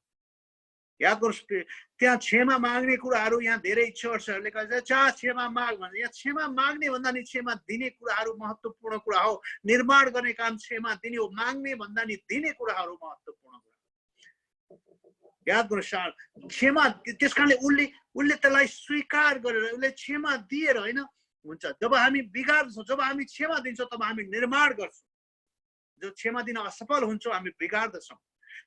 याद गर्नुहोस्, त्यहाँ क्षमा माग्ने कुराहरू यहाँ धेरै चर्चहरूले गर्छ चाह क्षमा माग भन्छ। यहाँ क्षमा माग्ने भन्दा नि क्षमा दिने कुराहरू महत्त्वपूर्ण कुरा हो। निर्माण गर्ने काम क्षमा दिने हो। माग्ने भन्दा नि दिने कुराहरू महत्त्वपूर्ण कुरा। याद गर्नुहोस्, क्षमा त्यसकारणले उसले त्यसलाई स्वीकार गरेर उसले क्षमा दिएर होइन हुन्छ। जब हामी बिगार्छौँ, जब हामी क्षमा दिन्छौँ तब हामी निर्माण गर्छौँ। जब क्षमा दिन असफल हुन्छौँ हामी बिगार्दछौँ।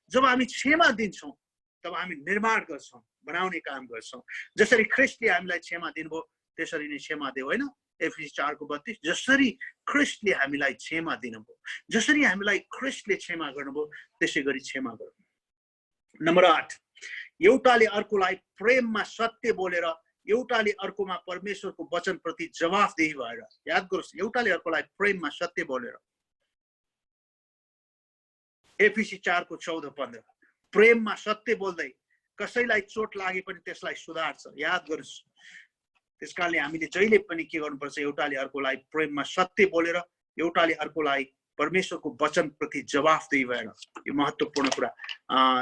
जब हामी क्षमा दिन्छौँ तब हामी निर्माण गर्छौँ, बनाउने काम गर्छौँ। जसरी ख्रीष्टले हामीलाई क्षमा दिनुभयो त्यसरी नै क्षमा दियो होइन। एफिसी 4:32, जसरी ख्रीष्टले हामीलाई क्षमा दिनुभयो, जसरी हामीलाई ख्रीष्टले क्षमा गर्नुभयो त्यसै गरी क्षमा गरौँ। नम्बर 8, एउटाले अर्कोलाई प्रेममा सत्य बोलेर एउटाले अर्कोमा परमेश्वरको वचनप्रति जवाफदेही भएर। याद गर्नुहोस्, एउटाले अर्कोलाई प्रेममा सत्य बोलेर। एफिसी 4:14-15, प्रेममा सत्य बोल्दै कसैलाई चोट लागे पनि त्यसलाई सुधार्छ। याद गर्नुहोस्, त्यसकारणले हामीले जहिले पनि के गर्नुपर्छ, एउटाले अर्कोलाई प्रेममा सत्य बोलेर एउटाले अर्कोलाई परमेश्वरको वचनप्रति जवाफदेही भएर। यो महत्त्वपूर्ण कुरा।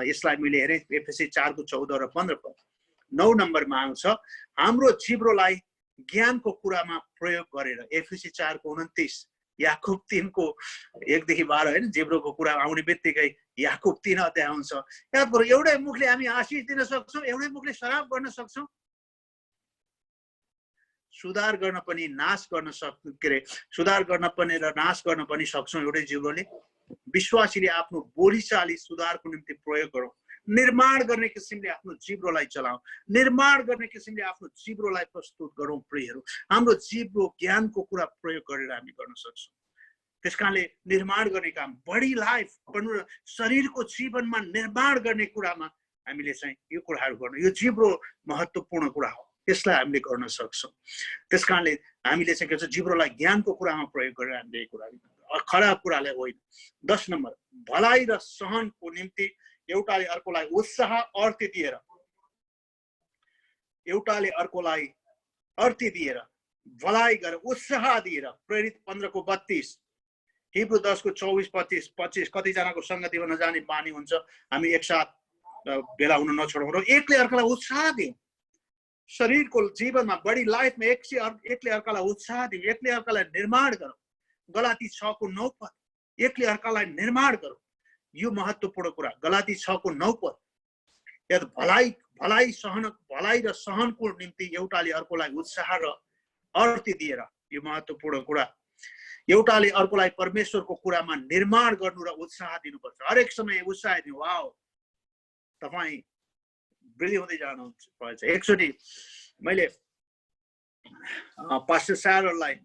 यसलाई मैले हेरेँ एफिसी 4:14 र 15। 9 नम्बरमा आउँछ, हाम्रो जिब्रोलाई ज्ञानको कुरामा प्रयोग गरेर। एफिसी 4:29, याकुब 3:1-12 होइन। जिब्रोको कुरा आउने बित्तिकै याकुब 3 अध्याय आउँछ। याद गरौँ, एउटै मुखले हामी आशिष दिन सक्छौँ, एउटै मुखले श्राप गर्न सक्छौँ, सुधार गर्न पनि नाश गर्न सुधार गर्न पनि र नाश गर्न पनि सक्छौँ एउटै जिब्रोले। विश्वासीले आफ्नो बोलीचाली सुधारको निम्ति प्रयोग गरौँ। निर्माण गर्ने किसिमले आफ्नो जिब्रोलाई चलाऊ। निर्माण गर्ने किसिमले आफ्नो जिब्रोलाई प्रस्तुत गरौँ। प्रियहरू, हाम्रो जिब्रो ज्ञानको कुरा प्रयोग गरेर हामी गर्न सक्छौँ। त्यसकारणले निर्माण गर्ने काम, बडी लाइफ शरीरको जीवनमा निर्माण गर्ने कुरामा हामीले चाहिँ यो कुराहरू गर्नु। यो जिब्रो महत्त्वपूर्ण कुरा हो, त्यसलाई हामीले गर्न सक्छौँ। त्यसकारणले हामीले चाहिँ के भन्छ, जिब्रोलाई ज्ञानको कुरामा प्रयोग गरेर हामीले यो कुरा, खराब कुरालाई होइन। 10 नम्बर, भलाइ र सहनको निम्ति एउटाले अर्कोलाई उत्साह अर्ती दिएर। एउटाले अर्कोलाई अर्ती दिएर, भलाइ गरेर, उत्साह दिएर। प्रेरित 15:32, हिब्रू 10:24-25, कतिजनाको सङ्गतिमा नजाने बानी हुन्छ, हामी एकसाथ भेला हुन नछोडौँ र एकले अर्कालाई उत्साह दिउँ। शरीरको जीवनमा बडी लाइफमा एकले अर्कालाई उत्साह दिउँ, एकले अर्कालाई निर्माण गरौँ। गलाती 6:9, एकले अर्कालाई निर्माण गरौँ। यो महत्त्वपूर्ण कुरा। गलाती 6:9, भलाइ र सहनको निम्ति एउटाले अर्कोलाई उत्साह र अर्थी दिएर, यो महत्त्वपूर्ण कुरा, एउटाले अर्कोलाई परमेश्वरको कुरामा निर्माण गर्नु र उत्साह दिनुपर्छ। हरेक समय उत्साह दिनु, वाओ तपाईँ वृद्धि हुँदै जानुहुन्छ। एकचोटि मैले पास्टर सारहरूलाई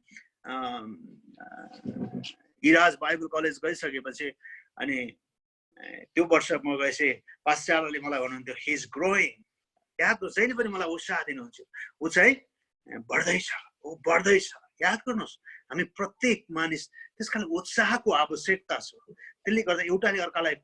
इराज बाइबल कलेज गइसकेपछि अनि त्यो वर्ष म गएपछि पास्टर सारले मलाई भन्नुहुन्थ्यो हि इज ग्रोइङ। याद गर्नुहोस्, जहिले पनि मलाई उत्साह दिनुहुन्छ, ऊ चाहिँ बढ्दैछ, ऊ बढ्दैछ। याद गर्नुहोस्, हामी प्रत्येक मानिस त्यस कारण उत्साहको आवश्यकता छ। त्यसले गर्दा एउटाले अर्कालाई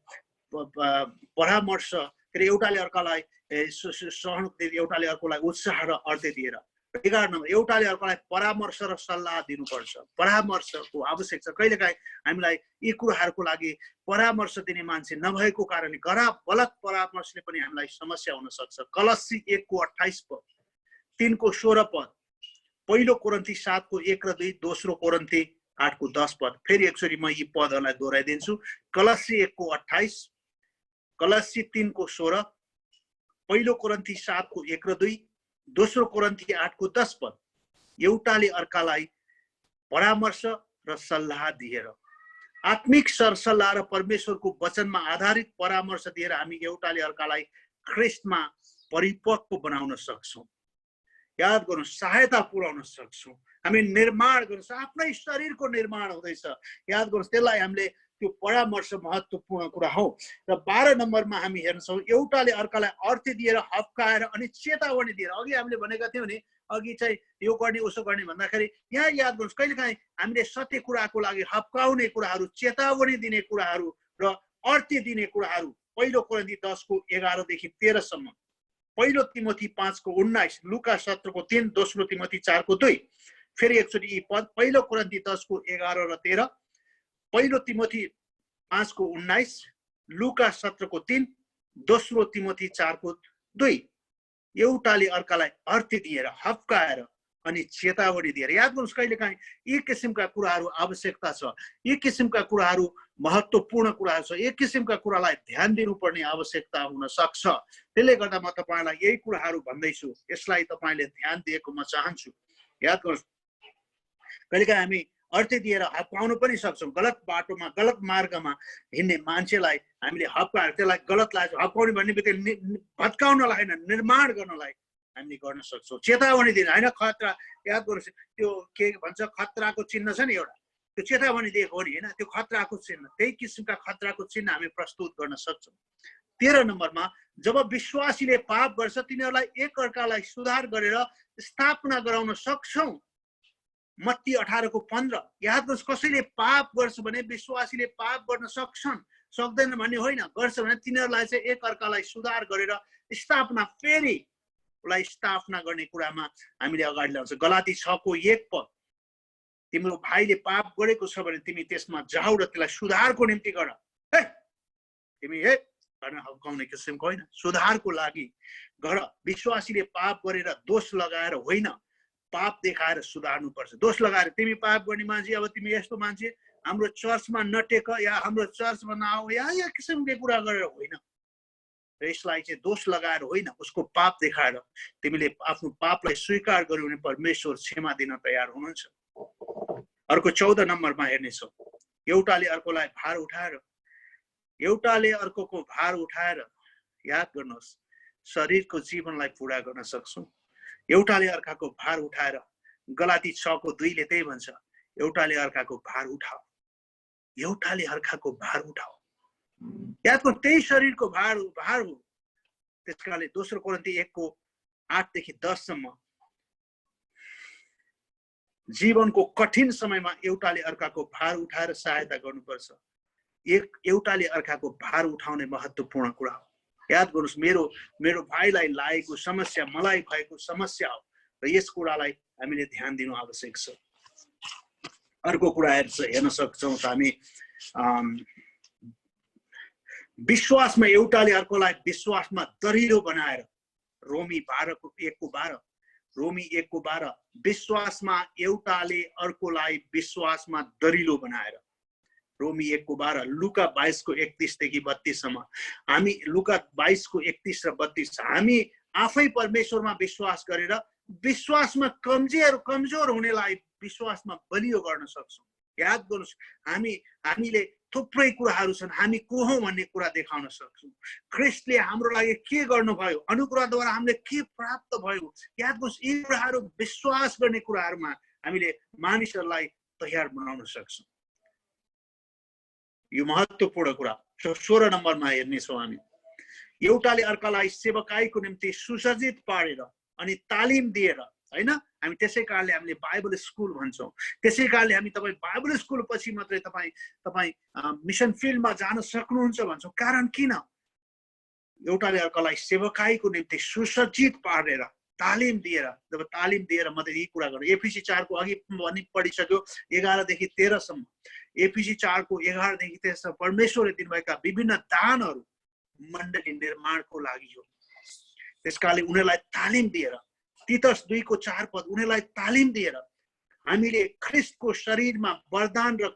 परामर्श, एउटाले अर्कालाई सहानुभूति, एउटाले अर्कोलाई उत्साह र अर्थ दिएर। 11 नम्बर, एउटाले अर्कोलाई परामर्श र सल्लाह दिनुपर्छ। परामर्शको आवश्यक छ। कहिलेकाहीँ हामीलाई यी कुराहरूको लागि परामर्श दिने मान्छे नभएको कारणले गलत परामर्शले पनि हामीलाई समस्या हुन सक्छ। कलस्सी 1:28 पद, 3:16 पद, पहिलो कोरिन्थी 7:1 र 2, दोस्रो कोरिन्थी 8:10 पद। फेरि एकचोटि म यी पदहरूलाई दोहोऱ्याइदिन्छु। कलस्सी 1:28, कलस्सी 3:16, पहिलो कोरिन्थी 7:1 र 2, दोस्रो कोरिन्थी 8:10 पद। एउटाले अर्कालाई परामर्श र सल्लाह दिएर, आत्मिक सरसल्लाह र परमेश्वरको वचनमा आधारित परामर्श दिएर हामी एउटाले अर्कालाई ख्रिस्टमा परिपक्व बनाउन सक्छौँ। याद गर्नुहोस्, सहायता पुर्याउन सक्छौँ, हामी निर्माण गर्छौँ, आफ्नै शरीरको निर्माण हुँदैछ। याद गर्नुहोस्, त्यसलाई हामीले त्यो परामर्श महत्त्वपूर्ण कुरा हो। र 12 नम्बरमा हामी हेर्छौँ, एउटाले अर्कालाई अर्थ दिएर, हप्काएर अनि चेतावनी दिएर। अघि हामीले भनेका थियौँ नि, अघि चाहिँ यो गर्ने उसो गर्ने भन्दाखेरि यहाँ याद गर्नुहोस्, कहिलेकाहीँ हामीले सत्य कुराको लागि हप्काउने कुराहरू, चेतावनी दिने कुराहरू र अर्थ दिने कुराहरू। पहिलो कोरिन्थी 10:11 देखि 13 सम्म, पहिलो तिमोथी 5:19, लुका 17:3, दोस्रो तिमोथी 4:2। फेरि एकचोटि यी पद, पहिलो कोरिन्थी 10:11 र 13, पहिलो तिमोथी 5:19, लुका 17:3, दोस्रो तिमोथी 4:2। एउटाले अर्कालाई अर्थ दिएर, हप्काएर अनि चेतावनी दिएर। याद गर्नुहोस्, कहिलेकाहीँ यी किसिमका कुराहरू आवश्यकता छ, यी किसिमका कुराहरू महत्त्वपूर्ण कुराहरू छ, एक किसिमका कुरालाई ध्यान दिनुपर्ने आवश्यकता हुन सक्छ। त्यसले गर्दा म तपाईँलाई यही कुराहरू भन्दैछु, यसलाई तपाईँले ध्यान दिएको म चाहन्छु। याद गर्नुहोस्, कहिलेकाहीँ हामी अर्थ दिएर हप्काउनु पनि सक्छौँ। गलत बाटोमा, गलत मार्गमा हिँड्ने मान्छेलाई हामीले हप्काएर त्यसलाई गलत लाग्छ। हप्काउने भन्ने बित्तिकै भत्काउनलाई होइन, निर्माण गर्नलाई हामीले गर्न सक्छौँ। चेतावनी दिने होइन, खतरा। याद गर्नुहोस्, त्यो के भन्छ, खतराको चिन्ह छ नि एउटा, त्यो चेतावनी दिएको हो नि, होइन, त्यो खतराको चिन्ह, त्यही किसिमका खतराको चिन्ह हामी प्रस्तुत गर्न सक्छौँ। 13 नम्बरमा, जब विश्वासीले पाप गर्छ तिनीहरूलाई एक अर्कालाई सुधार गरेर स्थापना गराउन सक्छौँ। मत्ती 18:15। याद गर्नुहोस्, कसैले पाप गर्छ भने विश्वासीले पाप गर्न सक्दैन भन्ने होइन, गर्छ भने तिनीहरूलाई चाहिँ एक अर्कालाई सुधार गरेर स्थापना, फेरि उसलाई स्थापना गर्ने कुरामा हामीले अगाडि ल्याउँछ। गलाती 6:1 पद, तिम्रो भाइले पाप गरेको छ भने तिमी त्यसमा जाऊ र त्यसलाई सुधारको निम्ति गर। तिमी गर्न हप्काउने किसिमको होइन, सुधारको लागि गर। विश्वासीले पाप गरेर दोष लगाएर होइन, पाप देखाएर सुधार्नुपर्छ। दोष लगाएर तिमी पाप गर्ने मान्छे, अब तिमी यस्तो मान्छे, हाम्रो चर्चमा नटेक, या हाम्रो चर्चमा नआऊ, या किसिमको कुरा गरेर होइन। यसलाई चाहिँ दोष लगाएर होइन, उसको पाप देखाएर तिमीले आफ्नो पापलाई स्वीकार गर्यो भने परमेश्वर क्षमा दिन तयार हुनुहुन्छ। अर्को 14 नम्बरमा हेर्नेछौँ, एउटाले अर्कोलाई भार उठाएर, एउटाले अर्कोको भार उठाएर, याद गर्नुहोस्, शरीरको जीवनलाई पूरा गर्न सक्छौँ। एउटाले अर्काको भार उठाएर, गलाती 6:2ले त्यही भन्छ, एउटाले अर्काको भार उठाऊ, एउटाले अर्काको भार उठाऊ। याद गर्नु, त्यही शरीरको भार हो। त्यसकारणले दोस्रो कोरिन्थी 1:8 देखि 10 सम्म, जीवनको कठिन समयमा एउटाले अर्काको भार उठाएर सहायता गर्नुपर्छ। एउटाले अर्काको भार उठाउने महत्त्वपूर्ण कुरा हो। याद गर्नुहोस्, मेरो भाइलाई लागेको समस्या मलाई भएको समस्या हो र यस कुरालाई हामीले ध्यान दिनु आवश्यक छ। अर्को कुरा हेर्न सक्छौँ त हामी, विश्वासमा एउटाले अर्कोलाई विश्वासमा दरिलो बनाएर, रोमी 1:12, रोमी 1:12, विश्वासमा एउटाले अर्कोलाई विश्वासमा दरिलो बनाएर। रोमी 1:12, लुका 22:31 देखि 32 सम्म, हामी लुका 22:31 र 32, हामी आफै परमेश्वरमा विश्वास गरेर विश्वासमा कमजोर हुनेलाई विश्वासमा बलियो गर्न सक्छौँ। याद गर्नुहोस्, हामीले थुप्रै कुराहरू छन्, हामी को हौं भन्ने कुरा देखाउन सक्छौँ। ख्रीष्टले हाम्रो लागि के गर्नुभयो, अनुग्रहद्वारा हामीले के प्राप्त भयो, याद गर्नुहोस्, यी कुराहरू विश्वास गर्ने कुराहरूमा हामीले मानिसहरूलाई तयार बनाउन सक्छौँ। यो महत्त्वपूर्ण कुरा 16 नम्बरमा हेर्नेछौँ हामी। एउटाले अर्कालाई सेवकाईको निम्ति सुसज्जित पारेर अनि तालिम दिएर, हैन, हामी त्यसै कारणले हामीले बाइबल स्कुल भन्छौँ। त्यसै कारणले हामी तपाईँ बाइबल स्कुल पछि मात्रै तपाईँ मिसन फिल्डमा जान सक्नुहुन्छ भन्छौँ। कारण किन? एउटाले अर्कालाई सेवकाईको निम्ति सुसज्जित पारेर तालिम दिएर, जब तालिम दिएर मात्रै यी कुरा गर्नु। एफिसी 4 को अघि पनि पढिसक्यो 11 देखि 13 सम्म। एफिसी 4 को 11 देखि 13 सम्म परमेश्वरले दिनुभएका विभिन्न दानहरू मण्डली निर्माणको लागि हो। त्यसकारणले उनीहरूलाई तालिम दिएर, तीतस 2 को 4 पद, उनीहरूलाई तालिम दिएर हामीले ख्रीष्टको शरीरमा वरदान र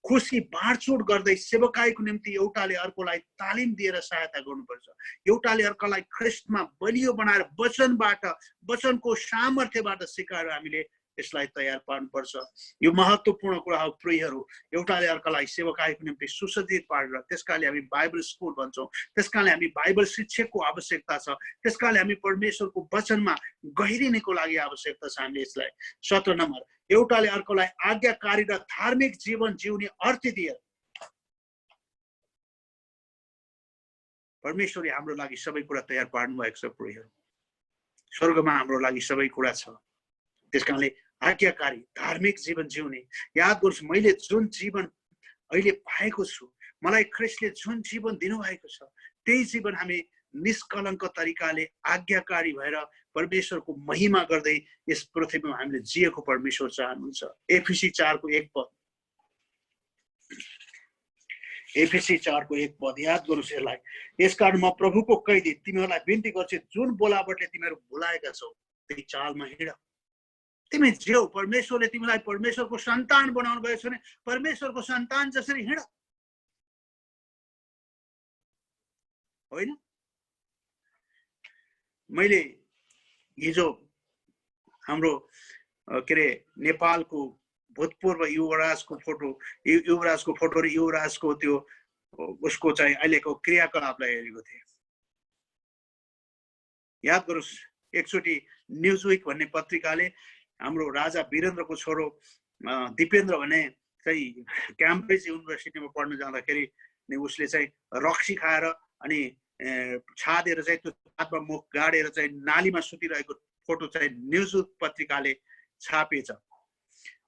खुसी बाँडचुँड गर्दै सेवकाईको निम्ति एउटाले अर्कोलाई तालिम दिएर सहायता गर्नुपर्छ। एउटाले अर्कालाई ख्रीष्टमा बलियो बनाएर वचनको सामर्थ्यबाट सिकाएर हामीले यसलाई तयार पार्नुपर्छ। यो महत्त्वपूर्ण कुरा हो प्रियहरू। एउटाले अर्कालाई सेवकाईको निम्ति सुसज्जित पारेर, त्यसकारणले हामी बाइबल स्कुल भन्छौँ। त्यसकारणले हामी बाइबल शिक्षकको आवश्यकता छ। त्यसकारणले हामी परमेश्वरको वचनमा गहिरिनेको लागि आवश्यकता छ हामीले यसलाई। 17 नम्बर, एउटाले अर्कोलाई आज्ञाकारी र धार्मिक जीवन जिउने अर्थ दिएर। परमेश्वरले हाम्रो लागि सबै कुरा तयार पार्नु भएको छ प्रियहरू। स्वर्गमा हाम्रो लागि सबै कुरा छ। त्यसकारणले आज्ञाकारी धार्मिक जीवन जिउने। याद गर्नुहोस्, मैले जुन जीवन अहिले पाएको छु, मलाई ख्रीष्टले जुन जीवन दिनुभएको छ, त्यही जीवन हामी निष्कलङ्क तरिकाले आज्ञाकारी भएर परमेश्वरको महिमा गर्दै यस पृथ्वीमा हामीले जिएको परमेश्वर चाहनुहुन्छ। एफिसी 4 को 1 पद, एफिसी 4 को 1 पद याद गर्नुहोस् यसलाई। यसकारण म प्रभुको कैदी तिमीहरूलाई बिन्ती गर्छु, जुन बोलावटले तिमीहरू बोलाएका छौ त्यही चालमा हिँड। तिमी जिउ, परमेश्वरले तिमीलाई परमेश्वरको सन्तान बनाउनु भएको छ भने परमेश्वरको सन्तान जसरी हिँड, होइन? मैले हिजो हाम्रो के अरे नेपालको भूतपूर्व युवराजको फोटो र युवराजको त्यो उसको चाहिँ अहिलेको क्रियाकलापलाई हेरेको थिएँ। याद गरोस्, एकचोटि न्युजविक भन्ने पत्रिकाले हाम्रो राजा वीरेन्द्रको छोरो दिपेन्द्र भने चाहिँ क्याम्ब्रिज युनिभर्सिटीमा पढ्न जाँदाखेरि उसले चाहिँ रक्सी खाएर अनि छादेर चाहिँ त्यो हातमा मुख गाडेर चाहिँ नालीमा सुतिरहेको फोटो चाहिँ न्युजविक पत्रिकाले छापेछ।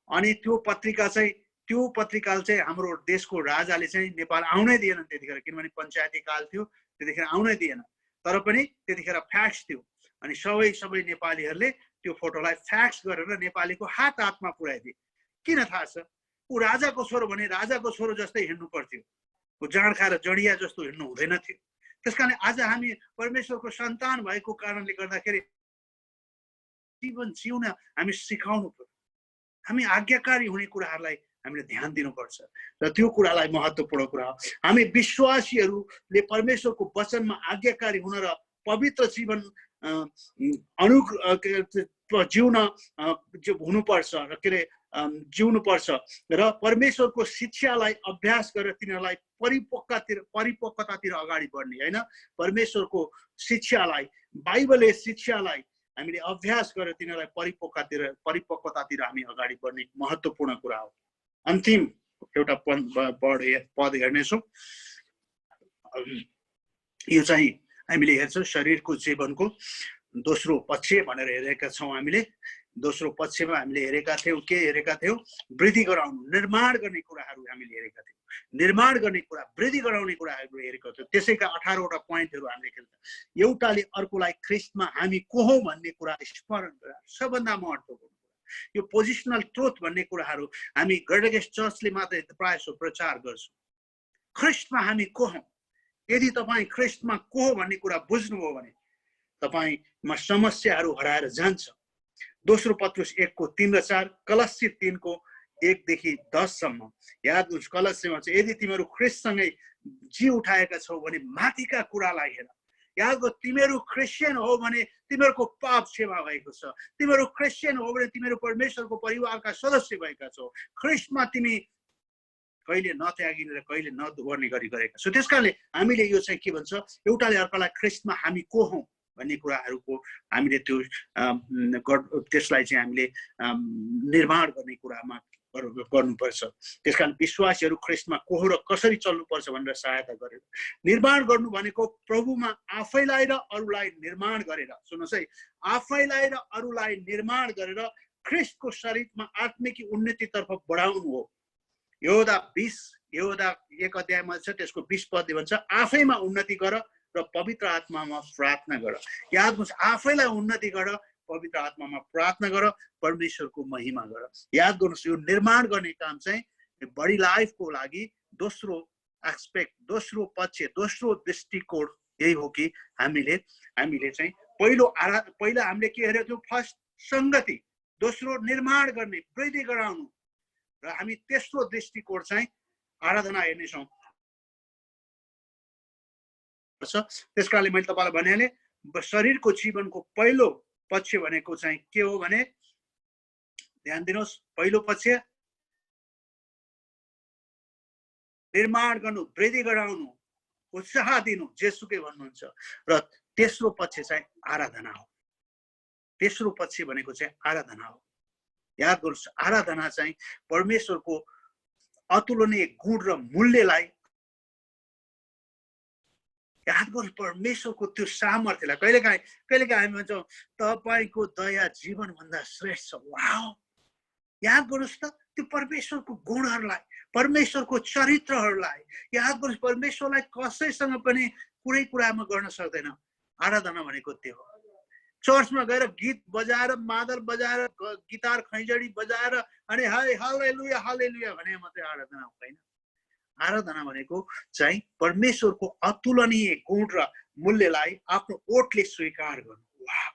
अनि त्यो पत्रिकाले चाहिँ हाम्रो देशको राजाले चाहिँ नेपाल आउनै दिएन त्यतिखेर, किनभने पञ्चायती काल थियो, त्यतिखेर आउनै दिएन। तर पनि त्यतिखेर फ्याक्स थियो अनि सबै नेपालीहरूले त्यो फोटोलाई फ्याक्स गरेर नेपालीको हातमा पुर्याइदिए। किन थाहा छ? ऊ राजाको छोरो भने राजाको छोरो जस्तै हिँड्नु पर्थ्यो, ऊ जाँड खाएर जडिया जस्तो हिँड्नु हुँदैन थियो। त्यसकारण आज हामी परमेश्वरको सन्तान भएको कारणले गर्दाखेरि जीवन जिउन हामी सिकाउनु पर्छ। हामी आज्ञाकारी हुने कुराहरूलाई हामीले ध्यान दिनुपर्छ र त्यो कुरालाई महत्त्वपूर्ण कुरा हो। हामी विश्वासीहरूले परमेश्वरको वचनमा आज्ञाकारी हुन र पवित्र जीवन जिउन हुनुपर्छ र के अरे जिउनुपर्छ र परमेश्वरको शिक्षालाई अभ्यास गरेर तिनीहरूलाई परिपक्वतातिर अगाडि बढ्ने, होइन? परमेश्वरको शिक्षालाई, बाइबलले शिक्षालाई हामीले अभ्यास गरेर तिनीहरूलाई परिपक्वतातिर हामी अगाडि बढ्ने महत्त्वपूर्ण कुरा हो। अन्तिम एउटा पद हेर्नेछौँ। यो चाहिँ हामीले हेर्छौँ शरीरको जीवनको दोस्रो पक्ष भनेर हेरेका छौँ। हामीले दोस्रो पक्षमा हामीले हेरेका थियौँ, के हेरेका थियौँ? वृद्धि गराउनु, निर्माण गर्ने कुराहरू हामीले हेरेका थियौँ। निर्माण गर्ने कुरा, वृद्धि गराउने कुराहरू हेरेका थियौँ। त्यसैका 18 वटा पोइन्टहरू हामीले हेर्छौँ। एउटाले अर्कोलाई ख्रीष्टमा हामी को हौं भन्ने कुरा स्मरण गराएर सबभन्दा महत्त्वपूर्ण यो पोजिसनल ट्रुथ भन्ने कुराहरू हामी गडगेस चर्चले मात्रै प्रायः प्रचार गर्छौँ। ख्रीष्टमा हामी को हौं, यदि तपाईँ ख्रीष्टमा को हो भन्ने कुरा बुझ्नुभयो भने तपाईँमा समस्याहरू हराएर जान्छ। दोस्रो पत्रुस 1 को 3 र 4, कलस्सी 3 को 1 देखि 10 सम्म। याद गर्नुहोस्, कलस्सीमा चाहिँ यदि तिमीहरू ख्रीष्टसँगै जी उठाएका छौ भने माथिका कुरालाई हेर, याद गर तिमीहरू क्रिस्चियन हो भने तिमीहरूको पाप क्षमा भएको छ। तिमीहरू क्रिस्चियन हो भने तिमीहरू परमेश्वरको परिवारका सदस्य भएका छौ। ख्रिस्टमा तिमी कहिले नत्यागिने र कहिले नगर्ने गरी गरेका छौ। त्यसकारणले हामीले यो चाहिँ के भन्छ, एउटाले अर्कालाई ख्रिस्टमा हामी को हौँ भन्ने कुराहरूको हामीले त्यो त्यसलाई चाहिँ हामीले निर्माण गर्ने कुरामा गर्नुपर्छ। त्यसकारण विश्वासीहरू ख्रिस्टमा को र कसरी चल्नुपर्छ भनेर सहायता गरेर निर्माण गर्नु भनेको प्रभुमा आफैलाई र अरूलाई निर्माण गरेर, सुन्नुहोस् है, आफैलाई र अरूलाई निर्माण गरेर ख्रिस्टको शरीरमा आत्मिक उन्नतितर्फ बढाउनु हो। योदा 1 अध्यायमा छ, त्यसको 20 पदले भन्छ आफैमा उन्नति गर र पवित्र आत्मामा प्रार्थना गर। याद गर्नुहोस्, आफैलाई उन्नति गर, पवित्र आत्मामा प्रार्थना गर, परमेश्वरको महिमा गर। याद गर्नुहोस्, यो निर्माण गर्ने काम चाहिँ बडी लाइफको लागि दोस्रो एस्पेक्ट, दोस्रो पक्ष, दोस्रो दृष्टिकोण यही हो कि हामीले चाहिँ पहिला हामीले के हेरेको थियौँ, फर्स्ट संगति, दोस्रो निर्माण गर्ने, वृद्धि गराउनु, र हामी तेस्रो दृष्टिकोण चाहिँ आराधना हेर्नेछौँ। त्यसकारणले मैले तपाईँलाई भनिहालेँ, शरीरको जीवनको पहिलो पक्ष भनेको चाहिँ के हो भने, ध्यान दिनुहोस्, पहिलो पक्ष निर्माण गर्नु, वृद्धि गराउनु, उत्साह दिनु, जेसुकै भन्नुहुन्छ, र तेस्रो पक्ष चाहिँ आराधना हो। तेस्रो पक्ष भनेको चाहिँ आराधना हो। याद गर्नुहोस्, आराधना चाहिँ परमेश्वरको अतुलनीय गुण र मूल्यलाई, याद गर्नुहोस्, परमेश्वरको त्यो सामर्थ्यलाई कहिलेकाहीँ हामी भन्छौँ तपाईँको दया जीवनभन्दा श्रेष्ठ छ। वाउ, याद गर्नुहोस् त, त्यो परमेश्वरको गुणहरूलाई, परमेश्वरको चरित्रहरूलाई याद गर्नुहोस्। परमेश्वरलाई कसैसँग पनि कुनै कुरामा गर्न सक्दैन। आराधना भनेको त्यो हो। चर्चमा गएर गीत बजाएर, मादल बजाएर, गिटार खैँजडी बजाएर अनि हालेलुया हालेलुया भने मात्रै आराधना हुँदैन। आराधना भनेको चाहिँ परमेश्वरको अतुलनीय गुण र मूल्यलाई आफ्नो ओठले स्वीकार गर्नु। वाह,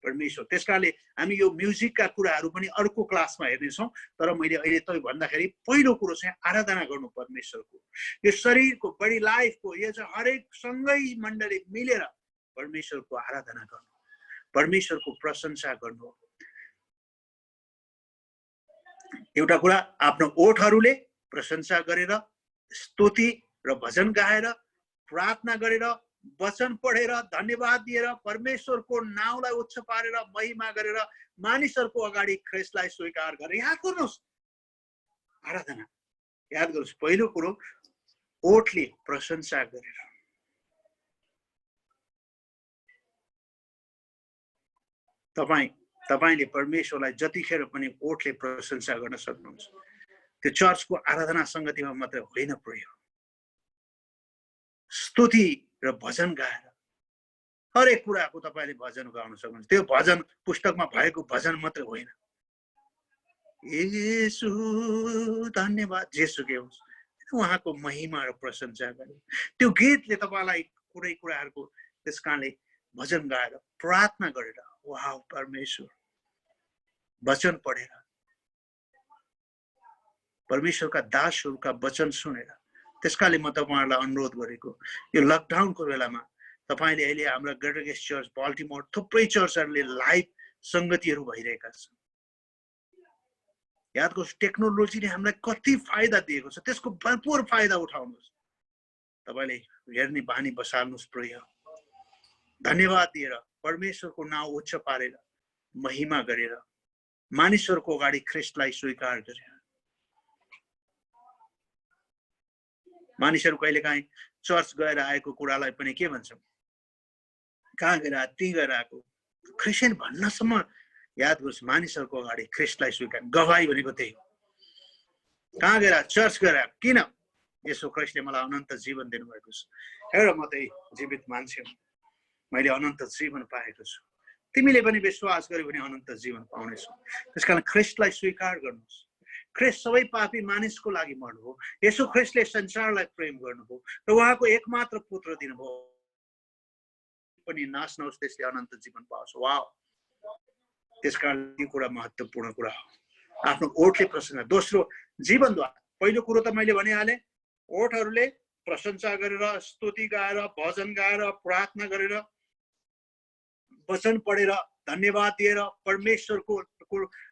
परमेश्वर। त्यसकारणले हामी यो म्युजिकका कुराहरू पनि अर्को क्लासमा हेर्नेछौँ, तर मैले अहिले तपाईँ भन्दाखेरि पहिलो कुरो चाहिँ आराधना गर्नु परमेश्वरको। यो शरीरको, बडी लाइफको, यो चाहिँ हरेक सँगै मण्डली मिलेर परमेश्वरको आराधना गर्नु, परमेश्वरको प्रशंसा गर्नु। एउटा कुरा, आफ्नो ओठहरूले प्रशंसा गरेर, स्तुति र भजन गाएर, प्रार्थना गरेर, वचन पढेर, धन्यवाद दिएर, परमेश्वरको नाउँलाई उच्च पारेर, महिमा गरेर, मानिसहरूको अगाडि ख्रिस्टलाई स्वीकार गरेर। याद गर्नुहोस्, आराधना, याद गर्नुहोस्, पहिलो कुरो ओठले प्रशंसा गरेर। तपाईँले परमेश्वरलाई जतिखेर पनि ओठले प्रशंसा गर्न सक्नुहुन्छ। त्यो चर्चको आराधना सङ्गतिमा मात्रै होइन, प्रयोग स्तुति र भजन गाएर, हरेक कुराको तपाईँले भजन गाउन सक्नुहुन्छ। त्यो भजन पुस्तकमा भएको भजन मात्रै होइन। येशू धन्यवाद, जेसुकै होस्, उहाँको महिमा र प्रशंसा गर्नु। त्यो गीतले तपाईँलाई कुनै कुराहरूको, त्यस कारणले भजन गाएर, प्रार्थना गरेर, वाह परमेश्वर, वचन पढेर, परमेश्वरका दासहरूका वचन सुनेर। त्यसकाले म तपाईँहरूलाई अनुरोध गरेको, यो लकडाउनको बेलामा तपाईँले अहिले हाम्रा ग्रेटर गेस्ट चर्च बाल्टिमोर थुप्रै चर्चहरूले लाइभ सङ्गतिहरू भइरहेका छन्। याद गर्नुहोस्, टेक्नोलोजीले हामीलाई कति फाइदा दिएको छ, त्यसको भरपुर फाइदा उठाउनुहोस्। तपाईँले हेर्ने बानी बसाल्नुहोस्। प्रिय, धन्यवाद दिएर, परमेश्वरको नाउँ उच्च पारेर, महिमा गरेर, मानिसहरूको अगाडि ख्रिस्टलाई स्वीकार गरेर। मानिसहरू कहिलेकाहीँ चर्च गएर आएको कुरालाई पनि के भन्छौँ, कहाँ गएर ती गएर आएको क्रिस्चियन भन्नसम्म। याद गर्नुहोस्, मानिसहरूको अगाडि ख्रिस्टलाई स्वीकार, गवाई भनेको त्यही हो। कहाँ गएर, चर्च गएर, किन? यसो ख्रिस्टले मलाई अनन्त जीवन दिनुभएको छ। हेर, म चाहिँ जीवित मान्छे हुँ, मैले अनन्त जीवन पाएको छु। तिमीले पनि विश्वास गर्यो भने अनन्त जीवन पाउनेछौ। त्यसकारण ख्रिस्टलाई स्वीकार गर्नुहोस्। ख्रिस्ट सबै पापी मानिसको लागि मर्नुभयो। यसो ख्रिस्टले संसारलाई प्रेम गर्नुभयो र उहाँको एकमात्र पुत्र दिनुभयो, पनि नाश नहोस्, त्यसले अनन्त जीवन पाओस्। वाह, त्यसकारण यो कुरा महत्त्वपूर्ण कुरा हो। आफ्नो ओठले प्रसन्न, दोस्रो जीवनद्वारा। पहिलो कुरो त मैले भनिहालेँ, ओठहरूले प्रशंसा गरेर, स्तुति गाएर, भजन गाएर, प्रार्थना गरेर, वचन पढेर, धन्यवाद दिएर, परमेश्वरको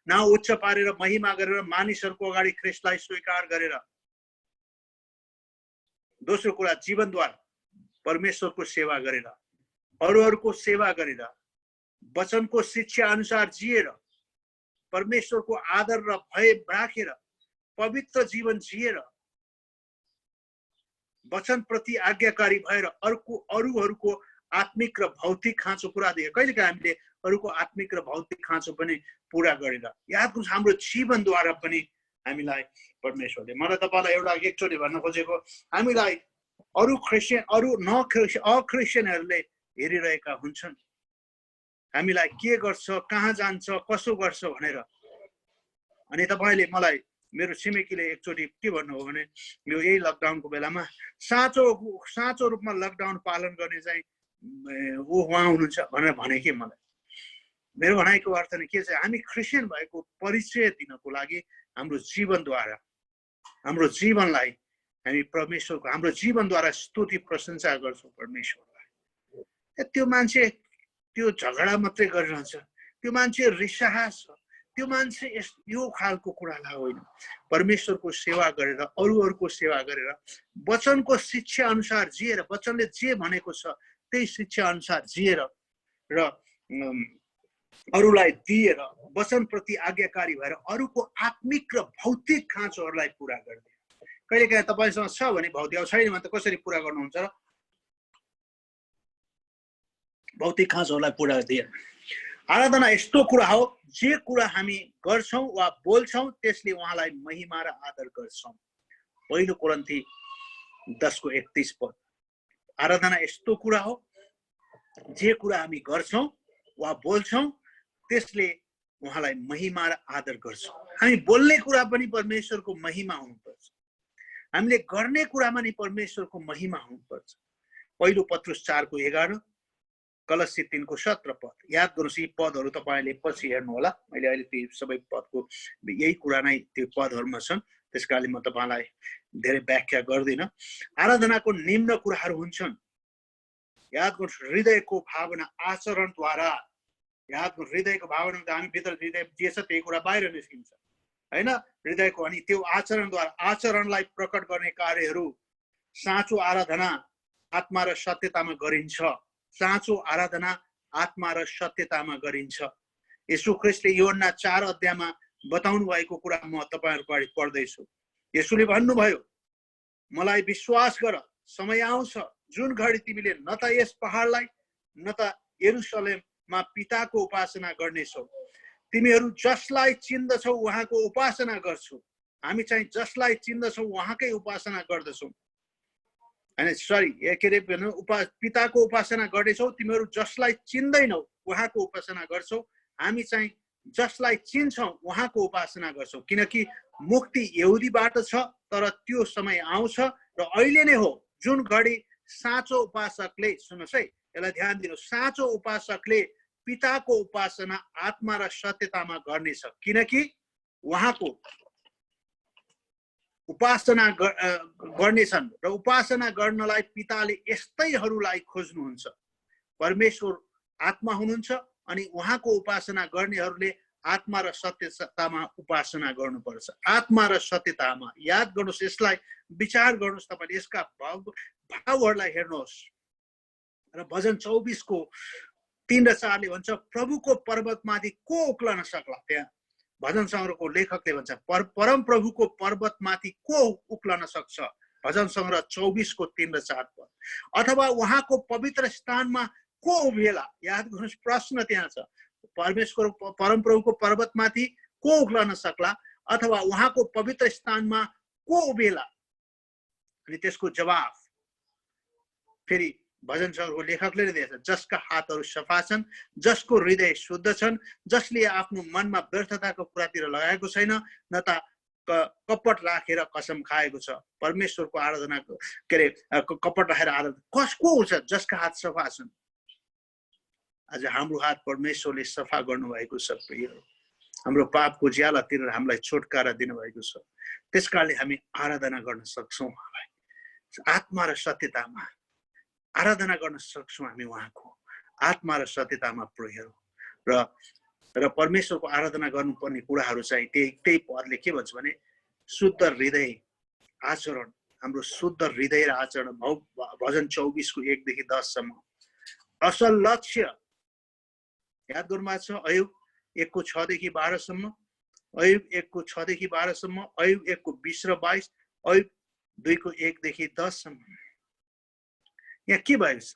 नाउँ उच्च पारेर, महिमा गरेर, मानिसहरूको अगाडि ख्रीष्टलाई स्वीकार गरेर, दोस्रो कुरा जीवनद्वारा परमेश्वरको सेवा गरेर, अरूहरूको सेवा गरेर, वचनको शिक्षा अनुसार जिएर, परमेश्वरको आदर र भय राखेर, पवित्र जीवन जिएर, वचन प्रति आज्ञाकारी भएर अरूहरूको आत्मिक र भौतिक खाँचो पुरा दिए। कहिलेकाहीँ हामीले अरूको आत्मिक र भौतिक खाँचो पनि पुरा गरेर, याद गर्नुहोस् हाम्रो जीवनद्वारा पनि हामीलाई परमेश्वरले, मलाई तपाईँलाई एउटा एकचोटि भन्न खोजेको, हामीलाई अरू क्रिस्चियन, अरू अक्रिस्चियनहरूले हेरिरहेका हुन्छन्, हामीलाई के गर्छ, कहाँ जान्छ, कसो गर्छ भनेर। अनि तपाईँले मलाई, मेरो छिमेकीले एकचोटि के भन्नुभयो भने, यो यही लकडाउनको बेलामा साँचो रूपमा लकडाउन पालन गर्ने चाहिँ उहाँ हुनुहुन्छ भनेर भने कि मलाई। मेरो भनाइको अर्थ नै के छ, हामी क्रिस्चियन भएको परिचय दिनको लागि हाम्रो जीवनद्वारा, हाम्रो जीवनलाई हामी परमेश्वरको, हाम्रो जीवनद्वारा स्तुति प्रशंसा गर्छौँ परमेश्वरलाई। त्यो मान्छे त्यो झगडा मात्रै गरिरहन्छ, त्यो मान्छे रिसाहा छ, त्यो मान्छे यो खालको कुरालाई होइन, परमेश्वरको सेवा गरेर, अरूहरूको सेवा गरेर, वचनको शिक्षा अनुसार जिएर, वचनले जे भनेको छ त्यही शिक्षा अनुसार जिएर र अरूलाई दिएर, वचनप्रति आज्ञाकारी भएर, अरूको आत्मिक र भौतिक खाँचोहरूलाई पुरा गर्ने। कहिलेकाहीँ तपाईँसँग छ भने भौतिक, छैन भने त कसरी पुरा गर्नुहुन्छ र? भौतिक खाँचोहरूलाई पुरा दिए। आराधना यस्तो कुरा हो, जे कुरा हामी गर्छौँ वा बोल्छौँ त्यसले उहाँलाई महिमा र आदर गर्छौँ। पहिलो कोरिन्थी 10:31 आराधना यस्तो कुरा हो, जे कुरा हामी गर्छौँ वा बोल्छौँ त्यसले उहाँलाई महिमा र आदर गर्छौँ। हामी बोल्ने कुरा पनि परमेश्वरको महिमा हुनुपर्छ, हामीले गर्ने कुरामा नि परमेश्वरको महिमा हुनुपर्छ। पहिलो पत्रुस 4:11, कलसी 3:17 याद गर्नुहोस्। यी पदहरू तपाईँले पछि हेर्नु होला, मैले अहिले ती सबै पदको यही कुरा नै त्यो पदहरूमा छन्, त्यस कारणले म तपाईँलाई धेरै व्याख्या गर्दिनँ। आराधनाको निम्न कुराहरू हुन्छन्, याद गर्नुहोस्, हृदयको भावना आचरणद्वारा। याद गर्नुहोस्, हृदयको भावना, हामी भित्र हृदय जे छ त्यही कुरा बाहिर निस्किन्छ होइन, हृदयको। अनि त्यो आचरणद्वारा, आचरणलाई प्रकट गर्ने कार्यहरू, साँचो आराधना आत्मा र सत्यतामा गरिन्छ। साँचो आराधना आत्मा र सत्यतामा गरिन्छ। यसु ख्रीष्टले यूहन्ना 4 बताउनु भएको कुरा म तपाईहरुको अगाडि पढ्दैछु। यसुले भन्नुभयो, मलाई विश्वास गर, समय आउँछ जुन घडी तिमीले न त यस पहाडलाई न त यरुशलेममा पिताको उपासना गर्नेछौ। तिमीहरू जसलाई चिन्दछौ उहाँको उपासना गर्छौ। हामी चाहिँ जसलाई चिन्दछौ उहाँकै उपासना गर्दछौ। अनि पिताको उपासना गर्दैछौ। तिमीहरू जसलाई चिन्दैनौ उहाँको उपासना गर्छौ। हामी चाहिँ जसलाई चिन्छौ उहाँको उपासना गर्छौ। किनकि मुक्ति यहुदीबाट छ, तर त्यो समय आउँछ र अहिले नै हो जुन घडी साँचो उपासकले, सुन्नुहोस् है, यसलाई ध्यान दिनु, साँचो उपासकले पिताको उपासना आत्मा र सत्यतामा गर्नेछ। किनकि उहाँको उपासना गर्नेछन् र उपासना गर्नलाई पिताले यस्तैहरूलाई खोज्नुहुन्छ। परमेश्वर आत्मा हुनुहुन्छ अनि उहाँको उपासना गर्नेहरूले आत्मा र सत्यतामा उपासना गर्नुपर्छ। आत्मा र सत्यतामा, याद गर्नुहोस्, यसलाई विचार गर्नुहोस्, तपाईले यसका भावहरूलाई हेर्नुहोस्। र भजन 24:3 र 4 ले भन्छ, प्रभुको पर्वतमाथि को उक्लन सक्ला। त्यहाँ भजन संग्रहको लेखकले भन्छ, परम प्रभुको पर्वतमाथि को उक्लन सक्छ। भजन संग्रह 24:3 र 4 पद। अथवा उहाँको पवित्र स्थानमा को उभिएला। याद गर्नुहोस्, प्रश्न त्यहाँ छ, परमेश्वर परम प्रभुको पर्वतमाथि को उक्लन सक्ला अथवा उहाँको पवित्र स्थानमा को उभिएला। अनि त्यसको जवाफ फेरि भजन संग्रहको लेखकले नै दिएछ, जसका हातहरू सफा छन्, जसको हृदय शुद्ध छन्, जसले आफ्नो मनमा व्यर्थताको कुरातिर लगाएको छैन, न त कपट राखेर कसम खाएको छ। परमेश्वरको आराधना के अरे कपट राखेर आराधना कसको हुन्छ? जसका हात सफा छन्। आज हाम्रो हात परमेश्वरले सफा गर्नुभएको छ। हाम्रो पापको ज्यालातिर हामीलाई छुटकारा दिनुभएको छ। त्यसकारणले हामी आराधना गर्न सक्छौँ। आत्मा र सत्यतामा आराधना गर्न सक्छौँ हामी उहाँको आत्मा र सत्यतामा प्रभु र परमेश्वरको आराधना गर्नुपर्ने कुराहरू चाहिँ त्यही पदले के भन्छ भने शुद्ध हृदय आचरण हाम्रो शुद्ध हृदय र आचरण भजन 24 को 1 देखि 10 सम्म असल लक्ष्य याद गर्नुभएको छ अयुब 1 को 6 देखि 12 सम्म अयुब 1 को 6 देखि 12 सम्म अयुब 1 को 20 र 22 अयुब 2 को 1 देखि 10 सम्म यहाँ के भएको छ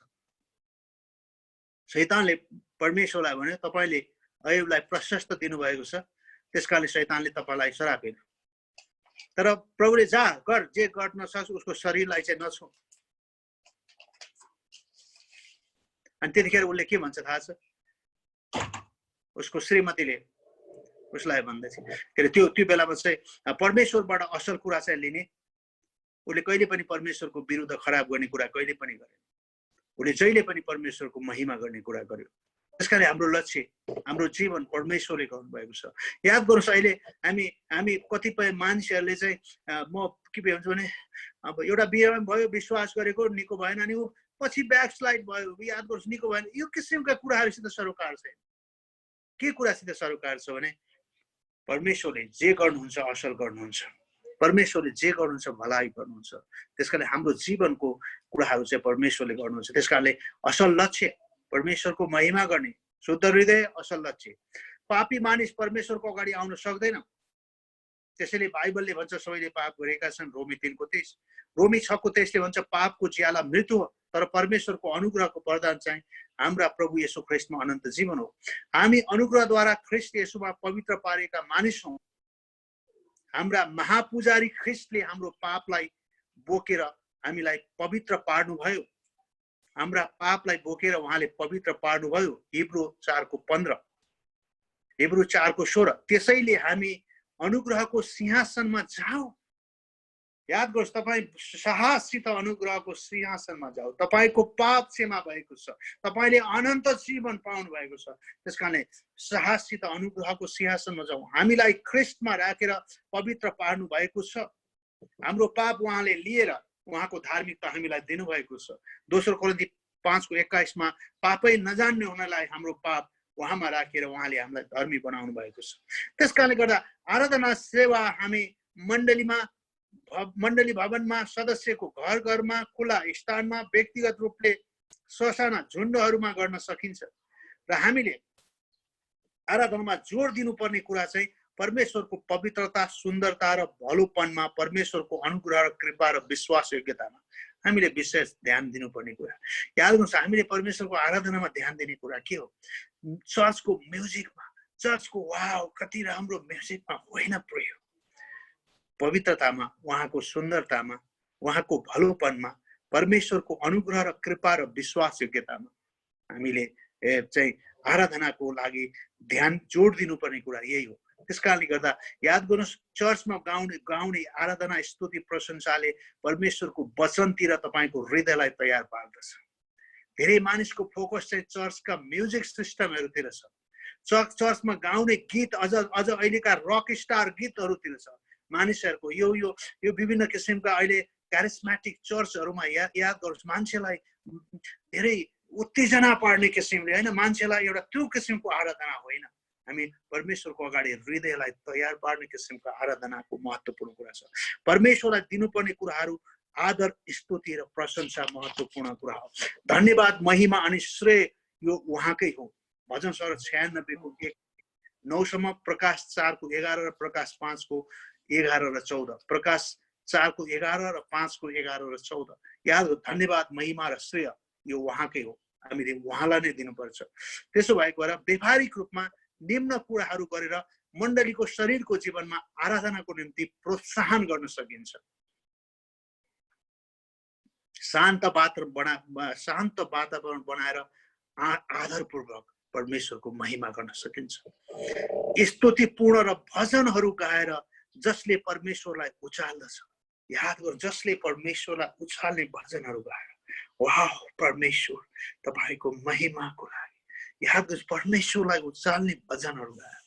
शैतानले परमेश्वरलाई भने तपाईले अयुबलाई प्रशस्त दिनुभएको छ त्यसकारणले शैतानले तपाईलाई श्रापेन तर प्रभुले जा गर जे गर्न सक्छ उसको शरीरलाई चाहिँ नछो अनि त्यतिखेर उसले के भन्छ थाहा छ उसको श्रीमतीले उसलाई भन्दैछ के त्यो बेलामा चाहिँ परमेश्वरबाट असल कुरा चाहिँ लिने उसले कहिले पनि परमेश्वरको विरुद्ध खराब गर्ने कुरा कहिले पनि गरेन उसले जहिले पनि परमेश्वरको महिमा गर्ने कुरा गर्यो त्यसकारण हाम्रो लक्ष्य हाम्रो जीवन परमेश्वरले गर्नुभएको छ याद गर्नुस् अहिले हामी कतिपय मान्छेहरूले चाहिँ म के भन्छ भने अब एउटा बिहेमा भयो विश्वास गरेको निको भएन अनि पछि ब्याकस्लाइड भयो याद गर्नुस् निको भएन यो किसिमका कुराहरूसित सरोकार छैन के कुरासित सरोकार छ भने परमेश्वरले जे गर्नुहुन्छ असल गर्नुहुन्छ परमेश्वरले जे गर्नुहुन्छ भलाइ गर्नुहुन्छ त्यसकारण हाम्रो जीवनको कुराहरू चाहिँ परमेश्वरले गर्नुहुन्छ त्यसकारणले असल लक्ष्य परमेश्वरको महिमा गर्ने शुद्ध हृदय असल लक्ष्य पापी मानिस परमेश्वरको अगाडि आउन सक्दैन त्यसैले बाइबलले भन्छ सबैले पाप गरेका छन् रोमी 3 को 23 रोमी 6 को 23 ले भन्छ पापको ज्याला मृत्यु हो तर परमेश्वरको अनुग्रहको वरदान चाहिँ हाम्रा प्रभु येशू ख्रीष्टमा अनन्त जीवन हो हामी अनुग्रहद्वारा ख्रीष्ट येशूमा पवित्र पारेका मानिस हौं हाम्रा महापुजारी ख्रीष्टले हाम्रो पापलाई बोकेर हामीलाई पवित्र पार्नु भयो हाम्रा पापलाई बोकेर उहाँले पवित्र पार्नु भयो हिब्रू 4 को 15 हिब्रू 4 को 16 त्यसैले हामी अनुग्रहको सिंहासनमा जाऊ याद गर्नुस् तपाई साहससित अनुग्रहको सिंहासनमा जाऊ तपाईको पाप क्षमा भएको छ तपाईले अनन्त जीवन पाउनु भएको छ त्यसकारणले साहससित अनुग्रहको सिंहासनमा जाऊ हामीलाई ख्रीष्टमा राखेर पवित्र पार्नु भएको छ हाम्रो पाप उहाँले लिएर उहाँको धार्मिकता हामीलाई दिनु भएको छ दोस्रो कोरिन्थी 5 को 21 मा पापै नजान्ने हुनलाई हाम्रो पाप उहाँमा राखेर उहाँले हामीलाई धर्मी बनाउनु भएको छ त्यसकारणले गर्दा आराधना सेवा हामी मण्डली भवनमा सदस्यको घर घरमा खुला स्थानमा व्यक्तिगत रूपले ससाना झुण्डहरूमा गर्न सकिन्छ र हामीले आराधनामा जोड दिनुपर्ने कुरा चाहिँ परमेश्वरको पवित्रता सुन्दरता र भलोपनमा परमेश्वरको अनुग्रह र कृपा र विश्वास योग्यतामा हामीले विशेष ध्यान दिनुपर्ने कुरा याद गर्नुस् हामीले परमेश्वरको आराधनामा ध्यान दिने कुरा के हो चर्चको म्युजिकमा चर्चको वाउ कति राम्रो म्युजिकमा होइन प्रयोग पवित्रतामा उहाँको सुन्दरतामा उहाँको भलोपनमा परमेश्वरको अनुग्रह र कृपा र विश्वास योग्यतामा हामीले चाहिँ आराधनाको लागि ध्यान जोड दिनुपर्ने कुरा यही हो त्यसकारणले गर्दा याद गर्नुस् चर्चमा गाउने आराधना स्तुति प्रशंसाले परमेश्वरको वचनतिर तपाईको हृदयलाई तयार पार्दछ धेरै मानिसको फोकस चाहिँ चर्चका म्युजिक सिस्टमहरुतिर छ चर्चमा गाउने गीत अझ अहिलेका रक स्टार गीतहरुतिर छ मानिसहरुको यो विभिन्न किसिमका अहिले क्यारिस्मेटिक चर्चहरुमा याद गर्नुस् मान्छेलाई धेरै उत्तेजना पार्ने किसिमले हैन मान्छेलाई एउटा त्यो किसिमको आराधना होइन हामी परमेश्वरको अगाडि हृदयलाई तयार पार्ने किसिमको आराधनाको महत्त्वपूर्ण कुरा छ परमेश्वरलाई दिनुपर्ने कुराहरू आदर स्तुति र प्रशंसा महत्त्वपूर्ण कुरा हो धन्यवाद महिमा अनि श्रेय यो उहाँकै हो भजन 96 को 9 सम्म प्रकाश 4 को 11 र प्रकाश 5 को 11 र 14 प्रकाश 4 को 11 र 5 को 11 र 14 याद धन्यवाद महिमा र श्रेय यो उहाँकै हो हामीले उहाँलाई नै दिनुपर्छ त्यसो भएको भएर व्यावहारिक रूपमा निम्न कुराहरू गरेर मण्डलीको शरीरको जीवनमा आराधनाको निम्ति प्रोत्साहन गर्न सकिन्छ शान्त वातावरण बनाएर आदरपूर्वक परमेश्वरको महिमा गर्न सकिन्छ स्तुतिपूर्ण र भजनहरू गाएर जसले परमेश्वरलाई उचाल्दछ याद गर्नु जसले परमेश्वरलाई उचाल्ने भजनहरू गाएर वाह परमेश्वर तपाईको महिमाको लागि याद गर्नु परमेश्वरलाई उचाल्ने भजनहरू गाएर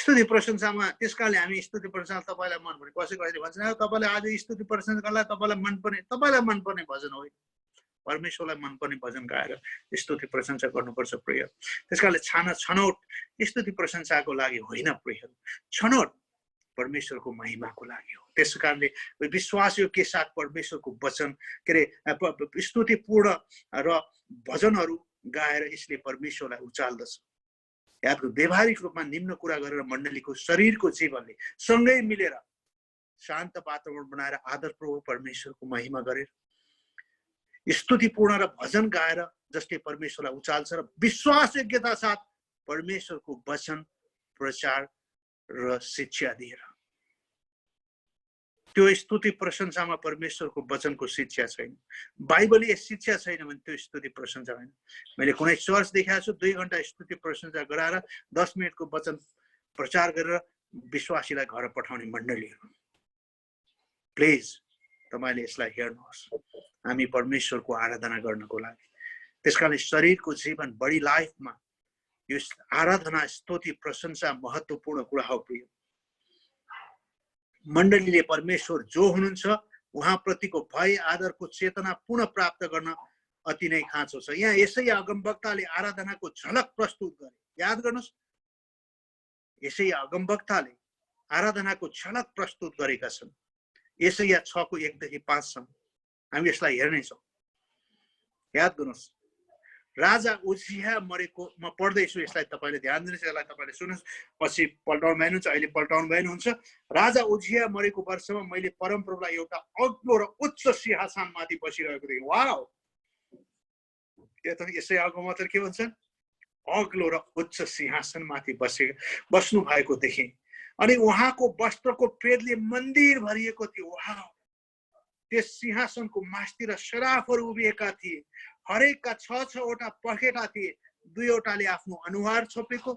स्तुति प्रशंसामा त्यसकाले हामी स्तुति प्रशंसा तपाईलाई मन पर्ने कसै कसैले भन्छ तपाईलाई आज स्तुति प्रशंसा गर्दा तपाईलाई मनपर्ने भजन होइन परमेश्वरलाई मनपर्ने भजन गाएर स्तुति प्रशंसा गर्नुपर्छ प्रिय त्यसकाले छनौट स्तुति प्रशंसाको लागि होइन प्रिय छनौट परमेश्वरको महिमाको लागि हो त्यसकारणले विश्वासयोग्य साथ परमेश्वरको वचन के अरे स्तुतिपूर्ण र भजनहरू गाएर यसले परमेश्वरलाई उचाल्दछ यादको व्यवहारिक रूपमा निम्न कुरा गरेर मण्डलीको शरीरको जीवनले सँगै मिलेर शान्त वातावरण बनाएर आदरपूर्वक परमेश्वरको महिमा गरेर स्तुतिपूर्ण र भजन गाएर जसले परमेश्वरलाई उचाल्छ र विश्वासयोग्यता साथ परमेश्वरको वचन प्रचार र शिक्षा दिएर त्यो स्तुति प्रशंसामा परमेश्वरको वचनको शिक्षा छैन बाइबलीय शिक्षा छैन भने त्यो स्तुति प्रशंसा होइन मैले कुनै चर्च देखाएको छु 2 घण्टा स्तुति प्रशंसा गराएर 10 मिनेटको वचन प्रचार गरेर विश्वासीलाई घर पठाउने मण्डलीहरू प्लिज तपाईले यसलाई हेर्नुहोस् हामी परमेश्वरको आराधना गर्नको लागि त्यसकारण शरीरको जीवन बढी लाइफमा यो आराधना स्तुति प्रशंसा महत्त्वपूर्ण कुरा हो प्रिय मण्डलीले परमेश्वर जो हुनुहुन्छ उहाँ प्रतिको भय आदरको चेतना पुनः प्राप्त गर्न अति नै खाँचो छ यहाँ यसै अगमवक्ताले आराधनाको झलक प्रस्तुत गरे याद गर्नुस् यसै अगमवक्ताले आराधनाको झलक प्रस्तुत गरेका छन् यसैया 6 को 1 देखि 5 सम्म हामी यसलाई हेर्ने छौं याद गर्नुस् राजा उजिया मरेको म पढ्दैछु यसलाई तपाईले ध्यान दिनुस् यसलाई तपाईले सुन्नुस् पछि पल्टाउन भएनुहुन्छ अहिले पल्टाउन भएनुहुन्छ राजा उजिया मरेको वर्षमा मैले परमप्रभुलाई एउटा अग्लो र उच्च सिंहासनमाथि बसिरहेको देखेँ वाउ यसै अगमवक्ता के भन्छन् अग्लो र उच्च सिंहासनमाथि बस्नु भएको देखेँ अनि उहाँको वस्त्रको पेदले मन्दिर भरिएको थियो वाउ त्यस सिंहासनको मास्तिर सराफहरू उभिएका थिए हरेकका 6 वटा पखेटा थिए 2 वटाले आफ्नो अनुहार छोपेको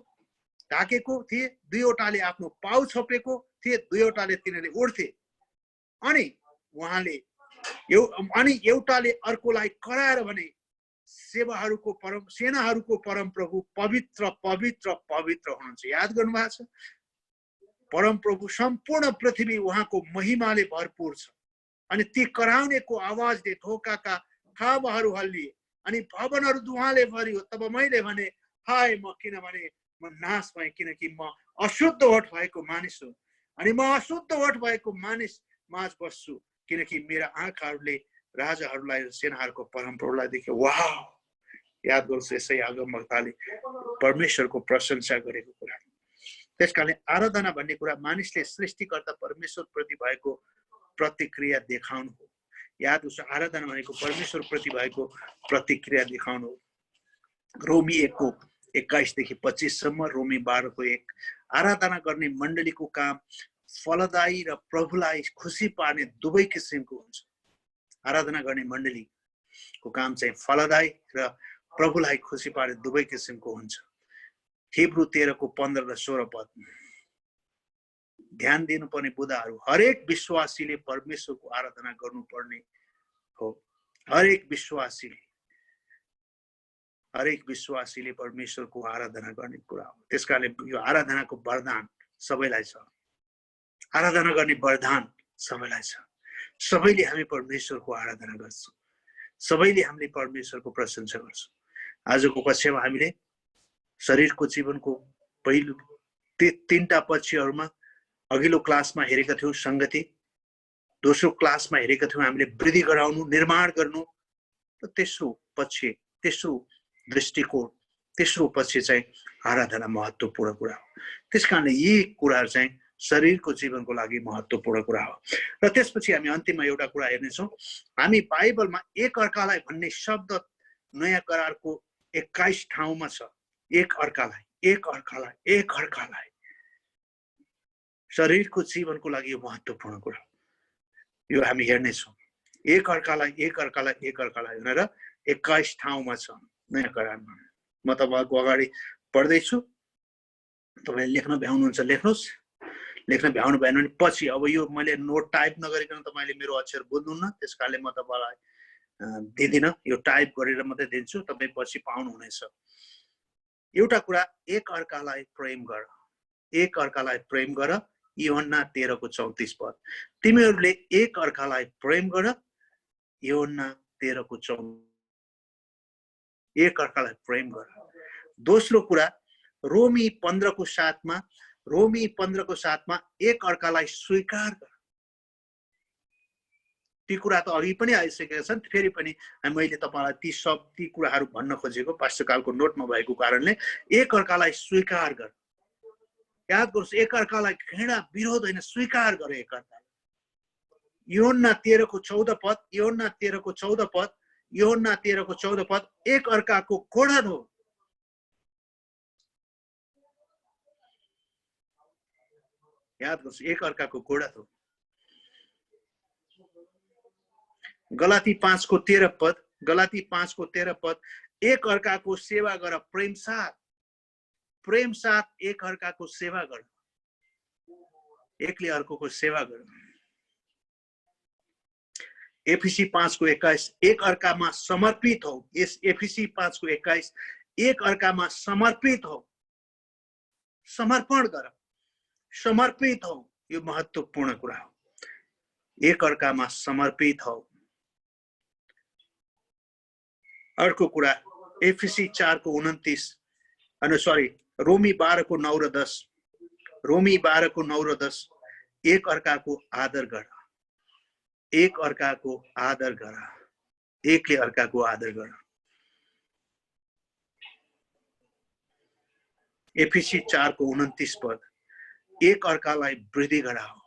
ढाकेको थिए 2 वटाले आफ्नो पाउ छोपेको थिए 2 वटाले तिनीहरूले उड्थे अनि उहाँले एउटाले अर्कोलाई कराएर भने सेनाहरूको परम प्रभु पवित्र पवित्र पवित्र हुनुहुन्छ याद गर्नुभएको छ परम प्रभु सम्पूर्ण पृथ्वी उहाँको महिमाले भरपूर छ अनि ती कराउनेको आवाजले ढोकाका खाँबाहरू हल्लिए अनि भवनहरू धुवाँले भरियो तब मैले भने हाय म किनभने म नाश भएँ किनकि म अशुद्ध ओठ भएको मानिस हुँ अनि म अशुद्ध ओठ भएको मानिस माझ बस्छु किनकि मेरा आँखाहरूले राजाहरूलाई सेनाहरूको परमप्रभुलाई देखे वाह याद गर्नुहोस् यसै अगमवक्ताले परमेश्वरको प्रशंसा गरेको कुरा त्यसकारणले आराधना भन्ने कुरा मानिसले सृष्टिकर्ता परमेश्वर प्रति भएको प्रतिक्रिया देखाउनु हो याद होस् आराधना भनेको परमेश्वर प्रति भएको प्रतिक्रिया देखाउनु हो रोमी 1 को 21 देखि 25 सम्म रोमी 12 को 1 आराधना गर्ने मण्डलीको काम फलदायी र प्रभुलाई खुसी पार्ने दुवै किसिमको हुन्छ आराधना गर्ने मण्डलीको काम चाहिँ फलदायी र प्रभुलाई खुसी पार्ने दुवै किसिमको हुन्छ हिब्रू 13 को 15 र 16 पद ध्यान दिनुपर्ने बुदाहरू हरेक विश्वासीले परमेश्वरको आराधना गर्नुपर्ने हो हरेक विश्वासीले परमेश्वरको आराधना गर्ने कुरा हो त्यसकारणले यो आराधनाको वरदान सबैलाई छ आराधना गर्ने वरदान सबैलाई छ सबैले हामी परमेश्वरको आराधना गर्छौं सबैले हामीले परमेश्वरको प्रशंसा गर्छौं आजको कक्षामा हामीले शरीरको जीवनको पहिलो 3टा पक्षहरूमा अघिल्लो क्लासमा हेरेका थियौं संगति दोस्रो क्लासमा हेरेका थियौं हामीले वृद्धि गराउनु निर्माण गर्नु र तेस्रो दृष्टिकोण तेस्रो पक्ष चाहिँ आराधना महत्त्वपूर्ण कुरा हो त्यसकारणले यी कुराहरू चाहिँ शरीरको जीवनको लागि महत्त्वपूर्ण कुरा हो र त्यसपछि हामी अन्तिममा एउटा कुरा हेर्नेछौं हामी बाइबलमा एक अर्कालाई भन्ने शब्द नयाँ करारको 21 ठाउँमा छ एक अर्कालाई शरीरको जीवनको लागि यो महत्त्वपूर्ण कुरा यो हामी हेर्नेछौं एक अर्कालाई भनेर 21 ठाउँमा छ नयाँ करारमा म तपाईहरुको अगाडि पढ्दै छु तपाईले लेख्न भ्याउनुहुन्छ लेख्नुस् लेख्न भ्याउनु भएन भने पछि अब यो मैले नोट टाइप नगरिकन तपाईले मेरो अक्षर बुझ्नुहुन्न त्यसकारणले म तपाईलाई दिदिन यो टाइप गरेर मात्रै दिन्छु तपाई पछि पाउनु हुनेछ एउटा कुरा एक अर्कालाई प्रेम गर एक अर्कालाई प्रेम गर। यूहन्ना 13:34 तिमीहरूले एक अर्कालाई प्रेम गर। यूहन्ना 13:34 एक अर्कालाई प्रेम गर। दोस्रो कुरा रोमी 15:7 रोमी 15:7 एक अर्कालाई स्वीकार गर। ती कुरा त अघि पनि आइसकेका छन्, फेरि पनि मैले तपाईलाई ती कुराहरू भन्न खोजेको पाठ्यकालको नोटमा भएको कारणले एक अर्कालाई स्वीकार गर। याद गर्नुहोस्, एक अर्कालाई घृणा विरोध होइन, स्वीकार गर एक अर्कालाई। यूहन्ना 13:14 यूहन्ना 13:14 यूहन्ना 13:14 एक अर्काको गोडा धो। याद गर्नुहोस्, एक अर्काको गोडा धो। गलाती 5:13 गलाती 5:13 एक अर्काको सेवा गर प्रेम साथ एक अर्काको सेवा गर। एकले अर्कोको सेवा गर। एफिसी 5:21 एक अर्कामा समर्पित हो। यस एफिसी 5:21 एक अर्कामा समर्पित हो। समर्पण गर, समर्पित हो। यो महत्त्वपूर्ण कुरा हो। एक अर्कामा समर्पित हो। अर्को कुरा एफिसी 4:29 रोमी 12:9 र 10 रोमी 12:9 र 10 एक अर्काको आदर गर। एक अर्काको आदर गर। एकले अर्काको आदर गर। एफिसी 4:29 एक अर्कालाई वृद्धि गराओ।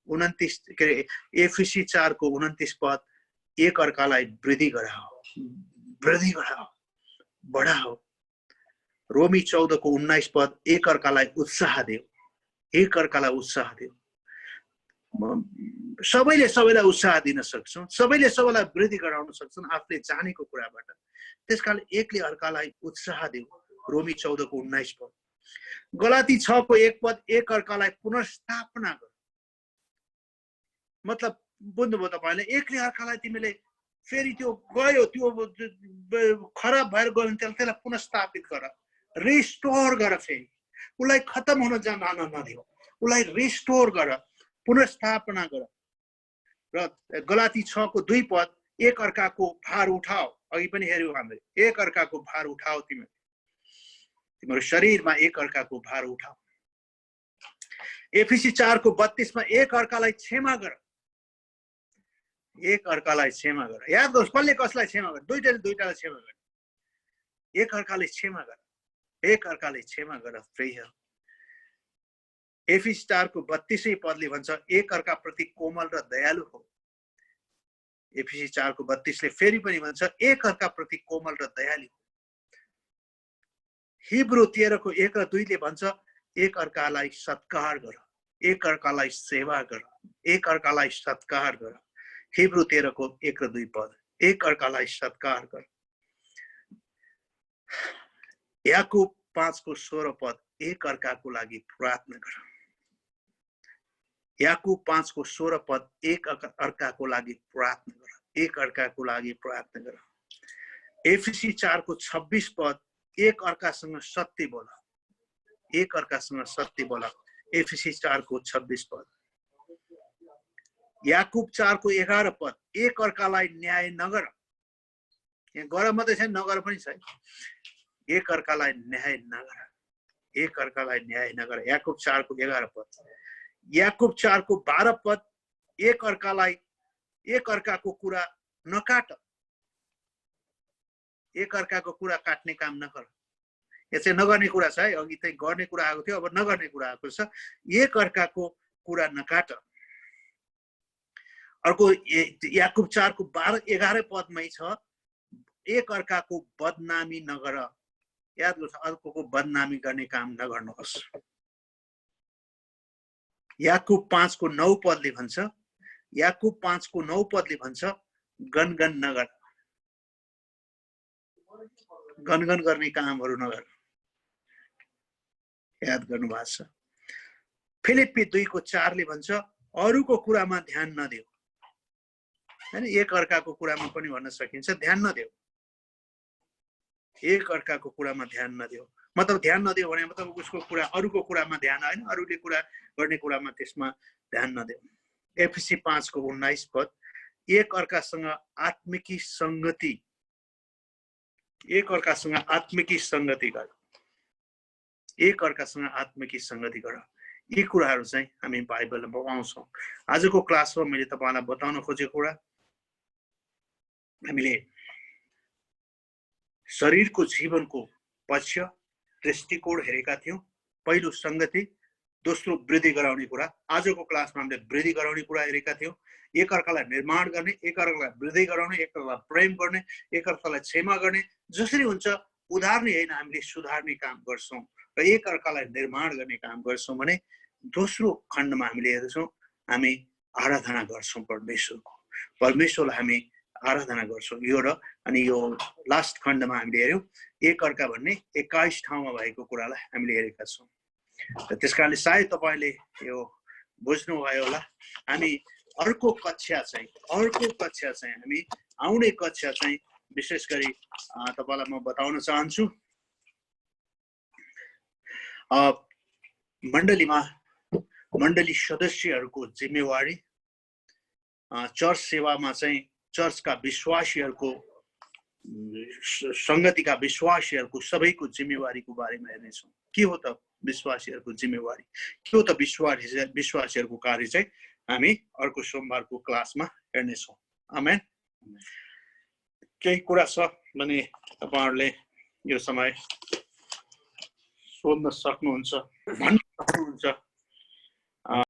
29 एफिसी 4:29 एक अर्कालाई वृद्धि गराओ। वृद्धि गराओ, बढाओ। रोमी 14:19 एक अर्कालाई उत्साह देऊ। एक अर्कालाई उत्साह देऊ। सबैले सबैलाई उत्साह दिन सक्छौं, सबैले सबैलाई वृद्धि गराउन सक्छन् आफूले जानेको कुराबाट। त्यसकारण एकले अर्कालाई उत्साह देऊ। रोमी 14:19 गलाती 6:1 एक अर्कालाई पुनर्स्थापना गर। मतलब बुझ्नुभयो तपाईले, एकले अर्कालाई तिमीले फेरि त्यो गयो त्यो खराब भएर गयो भने त्यसलाई पुनर्स्थापित गर, रिस्टोर गर। फेरि उसलाई खत्तम हुन जान नदिऊ, उसलाई रिस्टोर गर, पुनर्स्थापना गर। र गलाती 6:2 एक अर्काको भार उठाओ। अघि पनि हेर्यौं हामीले, एक अर्काको भार उठाओ। तिम्रो शरीरमा एक अर्काको भार उठाओ। एफिसी 4:32 एक अर्कालाई क्षमा गर। एक अर्कालाई क्षमा गर। याद गर्नुहोस्, कसले कसलाई क्षमा गर? दुईटाले दुईटालाई क्षमा गर। एक अर्काले क्षमा गर। एक अर्काले क्षमा गर। प्रिय एफिसी 4:32 भन्छ एक अर्का प्रति कोमल र दयालु हो। एफिसी 4:32 फेरि पनि भन्छ एक अर्का प्रति कोमल र दयालु हो। हिब्रू 13:1 र 2 भन्छ एक अर्कालाई सत्कार गर। एक अर्कालाई सेवा गर। एक अर्कालाई सत्कार गर। हिब्रू 13:1 र 2 एक अर्कालाई सत्कार गर। याकूब 5:16 एक अर्काको लागि प्रार्थना गर। याकूब 5:16 एक अर्काको लागि प्रार्थना गर। एक अर्काको लागि प्रार्थना गर। एफिसी 4:26 एक अर्कासँग सत्य बोल। एक अर्कासँग सत्य बोल। एफिसी 4:26 याकूब 4:11 एक अर्कालाई न्याय नगर। यहाँ गर मात्रै छैन, नगर पनि छ। एक अर्कालाई न्याय नगर। एक अर्कालाई न्याय नगर। याकूब 4:11 याकूब 4:12 एक अर्कालाई एक अर्काको कुरा नकाट। एक अर्काको कुरा काट्ने काम नगर। यो चाहिँ नगर्ने कुरा छ है, अघि चाहिँ गर्ने कुरा आएको थियो, अब नगर्ने कुरा आएको छ। एक अर्काको कुरा नकाट। अर्को याकूब 4:11 छ एक अर्काको बदनामी नगर। याद गर्नुहोस्, अर्कोको बदनामी गर्ने काम नगर्नुहोस्। याकूब 5:9 भन्छ याकूब 5:9 भन्छ गनगन नगर। गनगन गर्ने कामहरू नगर। याद गर्नु भएको छ। फिलिप्पी 2:4 भन्छ अरूको कुरामा ध्यान नदेऊ। हैन, एक अर्काको कुरामा पनि भन्न सकिन्छ ध्यान नदेऊ। एक अर्काको कुरामा ध्यान नदेऊ। मतलब ध्यान नदियो भने मतलब उसको कुरा अरूको कुरामा ध्यान होइन, अरूले कुरा गर्ने कुरामा त्यसमा ध्यान नदियो। एफएसी 5:19 पद, एक अर्कासँग आत्मिकी संगति गर, एक अर्कासँग आत्मिकी संगति गर। यी कुराहरू चाहिँ हामी बाइबलमा पाउँछौँ। आजको क्लासमा मैले तपाईँलाई बताउन खोजेको कुरा, हामीले शरीरको जीवनको पक्ष दृष्टिकोण हेरेका थियौँ। पहिलो संगति, दोस्रो वृद्धि गराउने कुरा। आजको क्लासमा हामीले वृद्धि गराउने कुरा हेरेका थियौँ। एकअर्कालाई निर्माण गर्ने, एकअर्कालाई वृद्धि गराउने, एकअर्कालाई प्रेम गर्ने, एकअर्कालाई क्षमा गर्ने। जसरी हुन्छ उधार्ने होइन, हामीले सुधार्ने काम गर्छौँ र एकअर्कालाई निर्माण गर्ने काम गर्छौँ भने दोस्रो खण्डमा हामीले हेर्छौँ हामी आराधना गर्छौँ परमेश्वरलाई हामी आराधना गर्छौँ यो र अनि यो लास्ट खण्डमा हामीले हेर्यौँ एकअर्का भन्ने 21 ठाउँमा भएको कुरालाई हामीले हेरेका छौँ। त्यसकारणले सायद तपाईँले यो बुझ्नुभयो होला। हामी अर्को कक्षा चाहिँ हामी आउने कक्षा चाहिँ विशेष गरी तपाईलाई म बताउन चाहन्छु मण्डली सदस्यहरूको जिम्मेवारी, चर्च सेवामा चाहिँ चर्चका विश्वासीहरूको संगतिका विश्वासीहरूको सबैको जिम्मेवारीको बारेमा हेर्नेछौँ। के हो त विश्वासीहरूको जिम्मेवारी, के हो त विश्वासीहरूको कार्य चाहिँ हामी अर्को सोमबारको क्लासमा हेर्नेछौँ। आमेन। केही कुरा छ भने तपाईहरुले यो समय सोध्न सक्नुहुन्छ, भन्न सक्नुहुन्छ।